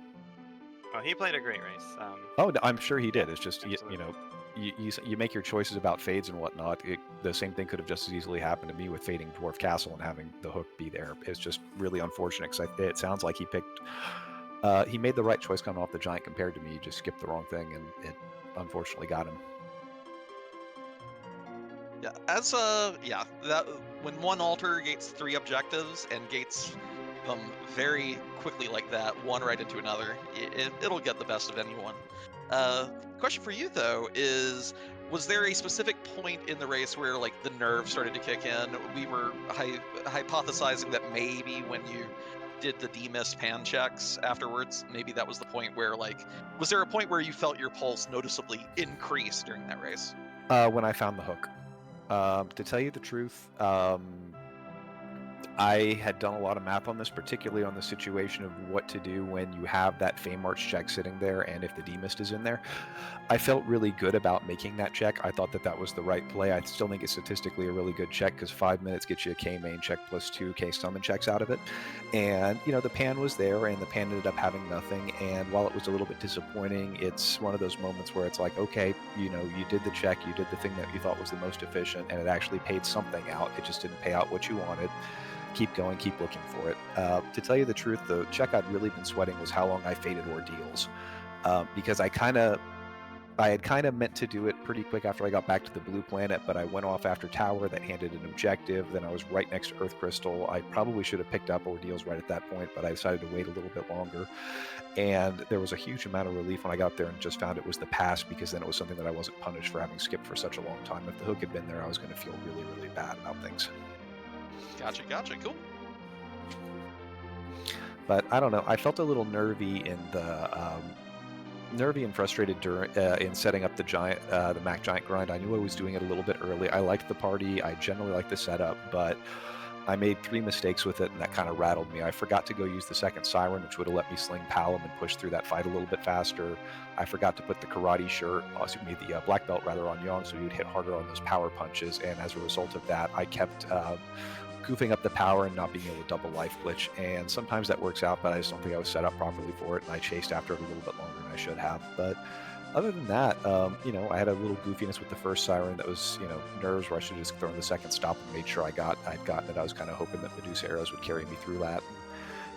Oh, he played a great race. Oh, I'm sure he did. It's just you make your choices about fades and whatnot. The same thing could have just as easily happened to me with fading Dwarf Castle and having the hook be there. It's just really unfortunate because it sounds like he made the right choice coming off the giant compared to me. He just skipped the wrong thing, and it unfortunately got him. Yeah, that when one altar gates 3 objectives and gates them very quickly like that, one right into another, it'll get the best of anyone. Question for you though is, was there a specific point in the race where like the nerves started to kick in? We were hypothesizing that maybe when you did the demist pan checks afterwards, maybe that was the point where was there a point where you felt your pulse noticeably increase during that race? When I found the hook. To tell you the truth, I had done a lot of math on this, particularly on the situation of what to do when you have that Fame March check sitting there and if the demist is in there. I felt really good about making that check. I thought that was the right play. I still think it's statistically a really good check because 5 minutes gets you a K main check plus 2 K summon checks out of it. And, the pan was there and the pan ended up having nothing. And while it was a little bit disappointing, it's one of those moments where it's like, okay, you did the check, you did the thing that you thought was the most efficient, and it actually paid something out. It just didn't pay out what you wanted. Keep going, keep looking for it. To tell you the truth, the check I'd really been sweating was how long I faded ordeals, because I had kind of meant to do it pretty quick after I got back to the blue planet, but I went off after Tower that handed an objective. Then I was right next to Earth Crystal. I probably should have picked up ordeals right at that point, but I decided to wait a little bit longer. And there was a huge amount of relief when I got there and just found it was the pass, because then it was something that I wasn't punished for having skipped for such a long time. If the hook had been there, I was going to feel really, really bad about things. Gotcha, cool. But I don't know. I felt a little nervy and frustrated in setting up the Mac Giant grind. I knew I was doing it a little bit early. I liked the party. I generally liked the setup, but I made 3 mistakes with it, and that kind of rattled me. I forgot to go use the second siren, which would have let me sling Palom and push through that fight a little bit faster. I forgot to put the karate shirt, excuse me, the black belt rather, on Young, so he would hit harder on those power punches. And as a result of that, I kept goofing up the power and not being able to double life glitch. And sometimes that works out, but I just don't think I was set up properly for it, and I chased after it a little bit longer than I should have. But other than that, I had a little goofiness with the first siren that was, nerves where I should have just thrown the second stop and made sure I'd gotten it. I was kind of hoping that Medusa arrows would carry me through that.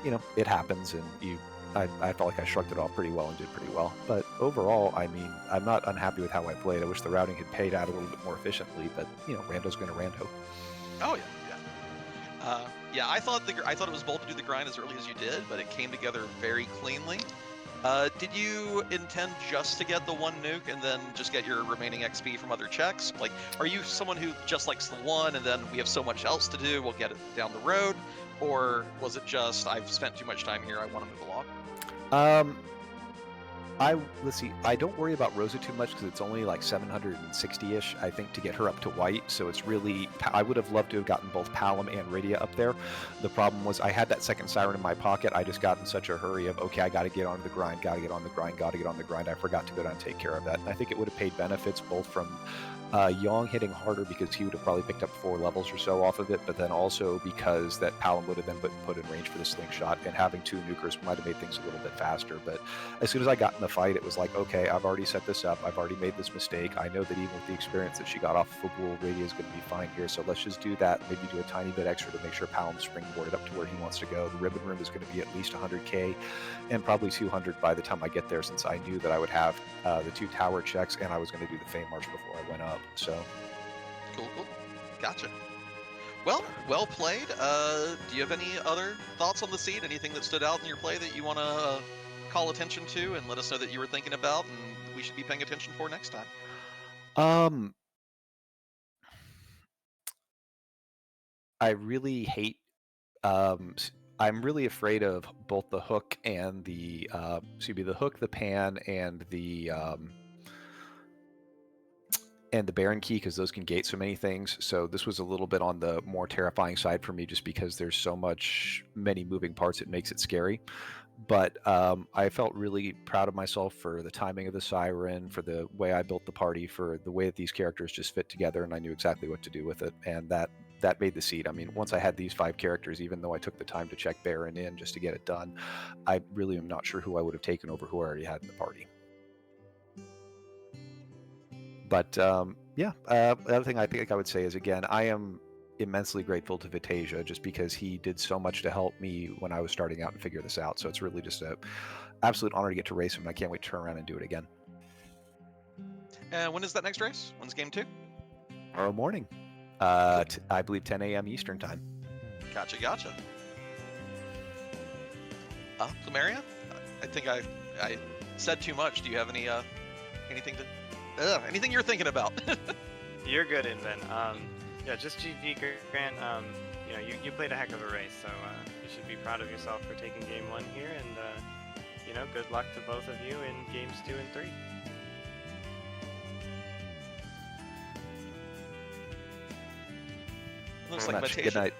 And, it happens, and I felt like I shrugged it off pretty well and did pretty well. But overall, I mean, I'm not unhappy with how I played. I wish the routing had paid out a little bit more efficiently, but, Rando's going to rando. Oh, yeah. I thought it was bold to do the grind as early as you did, but it came together very cleanly. Did you intend just to get the one nuke and then just get your remaining XP from other checks? Like, are you someone who just likes the one and then we have so much else to do, we'll get it down the road? Or was it just, I've spent too much time here, I want to move along? Let's see, I don't worry about Rosa too much because it's only like 760-ish, I think, to get her up to white. So it's really, I would have loved to have gotten both Palom and Radia up there. The problem was I had that second siren in my pocket. I just got in such a hurry of, okay, I got to get on the grind, got to get on the grind. I forgot to go down and take care of that. And I think it would have paid benefits both from Yong hitting harder because he would have probably picked up 4 levels or so off of it, but then also because that Palom would have then put in range for the slingshot, and having 2 nukers might have made things a little bit faster. But as soon as I got in the fight, it was like, okay, I've already set this up, I've already made this mistake, I know that even with the experience that she got off of Fabul, Radia is going to be fine here, so let's just do that, maybe do a tiny bit extra to make sure Palom's springboarded up to where he wants to go. The ribbon room is going to be at least 100k, and probably 200 by the time I get there, since I knew that I would have the 2 tower checks, and I was going to do the Fame March before I went up, so... Cool. Gotcha. Well played. Do you have any other thoughts on the seed? Anything that stood out in your play that you want to call attention to and let us know that you were thinking about and we should be paying attention for next time? I really hate... I'm really afraid of both the hook and the the hook, the pan, and the Baron key, because those can gate so many things. So this was a little bit on the more terrifying side for me, just because there's many moving parts. It makes it scary. But I felt really proud of myself for the timing of the siren, for the way I built the party, for the way that these characters just fit together, and I knew exactly what to do with it. And that made the seed. I mean, once I had these 5 characters, even though I took the time to check Baron in just to get it done, I really am not sure who I would have taken over who I already had in the party. But the other thing I think I would say is, again, I am immensely grateful to Vitasia just because he did so much to help me when I was starting out and figure this out. So it's really just an absolute honor to get to race him, and I can't wait to turn around and do it again. And when is that next race? When's game 2? Tomorrow morning. I believe 10 a.m. Eastern time. Gotcha. Plumeria? I think I said too much. Do you have anything you're thinking about? You're good, Inven. Yeah, just GG, Grant. You played a heck of a race, so you should be proud of yourself for taking game 1 here, and good luck to both of you in games 2 and 3. Looks like Vitasia. Good night.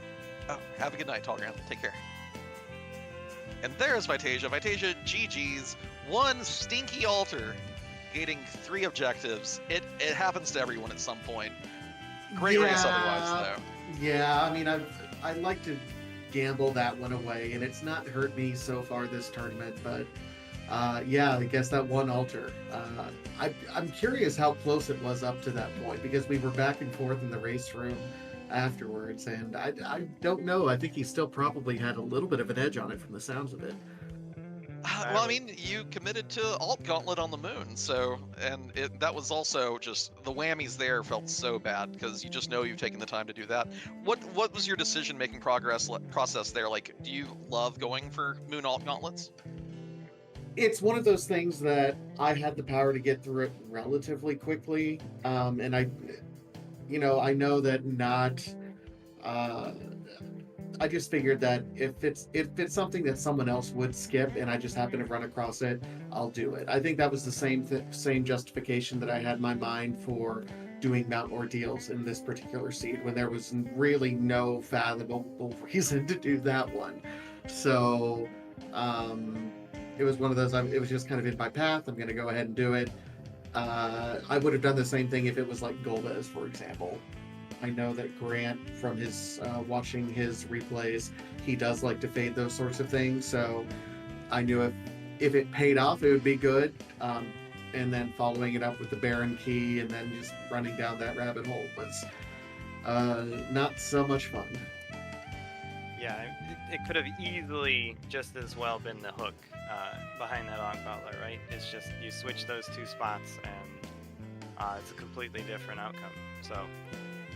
Oh, have a good night, Tallgrant. Take care. And there's Vitasia. Vitasia GG's 1 stinky altar, gating 3 objectives. It happens to everyone at some point. Great race otherwise, though. Yeah, I mean, I'd like to gamble that one away, and it's not hurt me so far this tournament, but yeah, I guess that 1 altar. I'm curious how close it was up to that point, because we were back and forth in the race room afterwards, and I don't know. I think he still probably had a little bit of an edge on it from the sounds of it. Well, I mean, you committed to Alt Gauntlet on the moon, so, and that was also just, the whammies there felt so bad, because you just know you've taken the time to do that. What was your decision-making process there? Like, do you love going for moon Alt Gauntlets? It's one of those things that I had the power to get through it relatively quickly, and I know that not... I just figured that if it's something that someone else would skip and I just happen to run across it, I'll do it. I think that was the same justification that I had in my mind for doing mount ordeals in this particular seed when there was really no fathomable reason to do that one. So it was one of those. It was just kind of in my path. I'm going to go ahead and do it. I would have done the same thing if it was like Golbez, for example. I know that Grant, from his watching his replays, he does like to fade those sorts of things. So I knew if it paid off, it would be good. And then following it up with the Baron Key and then just running down that rabbit hole was not so much fun. Yeah, it could have easily just as well been the hook behind that Ogballer, right? It's just you switch those two spots and it's a completely different outcome. So,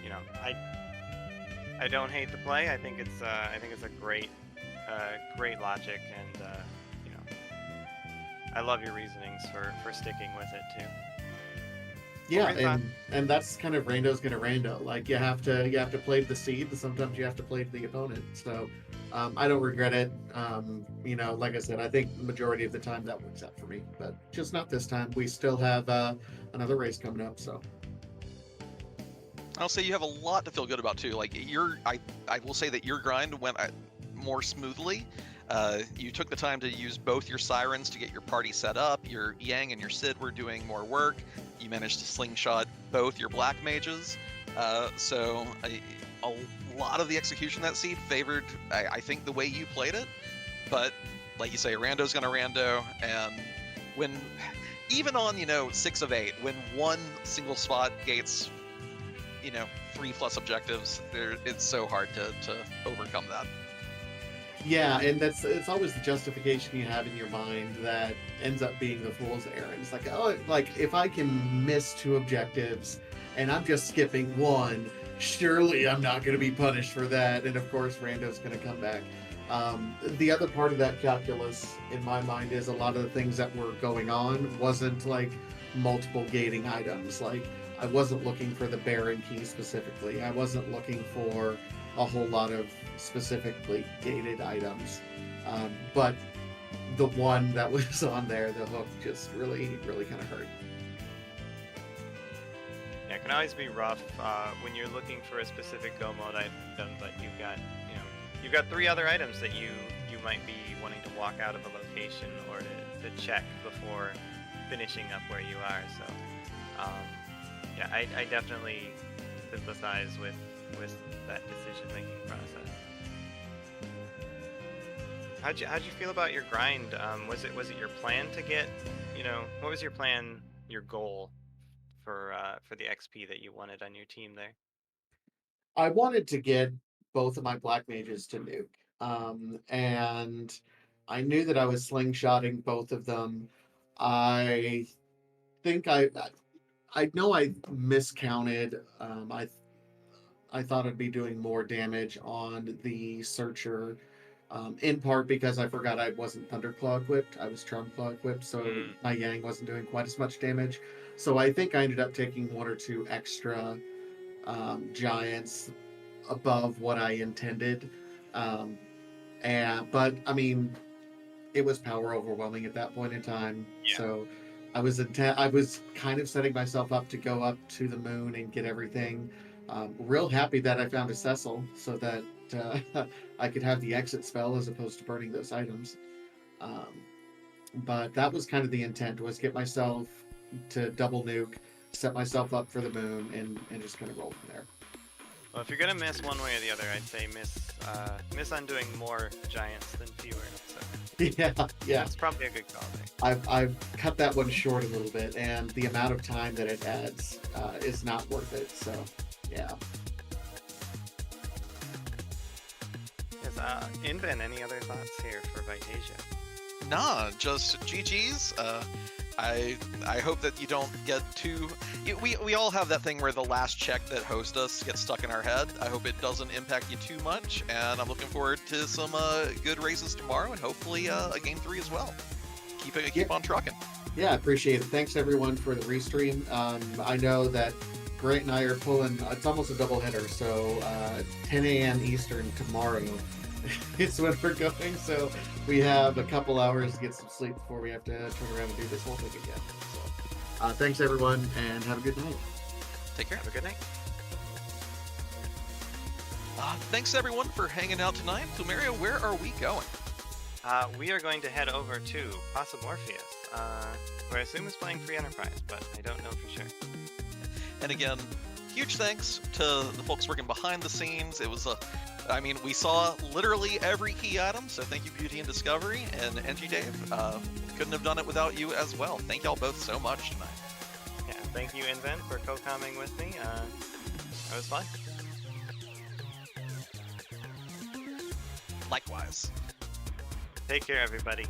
you know, I don't hate the play. I think it's a great logic, and you know, I love your reasonings for sticking with it too. Yeah, and that's kind of rando's gonna rando. Like you have to play the seed, but sometimes you have to play the opponent. So I don't regret it. You know, like I said, I think the majority of the time that works out for me, but just not this time. We still have another race coming up, so. I'll say you have a lot to feel good about too. Like I will say that your grind went more smoothly. You took the time to use both your sirens to get your party set up. Your Yang and your Sid were doing more work. You managed to slingshot both your black mages. So a lot of the execution of that seed favored, I think, the way you played it. But like you say, rando's gonna rando, and when even on 6 of 8, when one single spot gates 3+ objectives, it's so hard to overcome that. Yeah, and it's always the justification you have in your mind that ends up being the fool's errand. It's like, oh, like if I can miss 2 objectives and I'm just skipping 1, surely I'm not going to be punished for that. And of course, rando's going to come back. The other part of that calculus in my mind is a lot of the things that were going on wasn't like multiple gating items. Like I wasn't looking for the Baron Key specifically. I wasn't looking for a whole lot of specifically gated items. But the one that was on there, the hook, just really kind of hurt. Yeah, it can always be rough when you're looking for a specific go mode item, but you've got 3 other items that you might be wanting to walk out of a location or to check before finishing up where you are. So yeah, I definitely sympathize with that decision-making process. How'd you feel about your grind? Was it your plan to get, what was your plan, your goal for the XP that you wanted on your team there? I wanted to get both of my black mages to nuke, and I knew that I was slingshotting both of them. I think I know I miscounted. I thought I'd be doing more damage on the Searcher, in part because I forgot I wasn't Thunderclaw equipped. I was Charmclaw equipped, so my Yang wasn't doing quite as much damage. So I think I ended up taking 1 or 2 extra giants above what I intended. But I mean, it was power overwhelming at that point in time. Yeah. So I was kind of setting myself up to go up to the moon and get everything. Real happy that I found a Cecil so that I could have the exit spell as opposed to burning those items. But that was kind of the intent, was get myself to double nuke, set myself up for the moon, and just kind of roll from there. Well, if you're gonna miss one way or the other, I'd say miss on doing more giants than fewer. So Yeah. It's probably a good call there. I've cut that one short a little bit, and the amount of time that it adds is not worth it. So, yeah. Yes, Inven, any other thoughts here for Vitasia? Nah, just GG's. I hope that you don't get too... We all have that thing where the last check that host us gets stuck in our head. I hope it doesn't impact you too much, and I'm looking forward to some good races tomorrow, and hopefully a Game 3 as well. Keep on trucking. Yeah, I appreciate it. Thanks, everyone, for the restream. I know that Grant and I are pulling... It's almost a doubleheader, so 10 a.m. Eastern tomorrow it's when we're going, so we have a couple hours to get some sleep before we have to turn around and do this whole thing again. So, thanks everyone, and have a good night. Take care. Have a good night. Thanks everyone for hanging out tonight. Plumeria, where are we going? We are going to head over to Morpheus, where I assume is playing Free Enterprise, but I don't know for sure. And again, huge thanks to the folks working behind the scenes. It was we saw literally every key item, so thank you, Beauty and Discovery, and NG Dave. Couldn't have done it without you as well. Thank y'all both so much tonight. Yeah, thank you, Invent, for co-comming with me. That was fun. Likewise. Take care, everybody.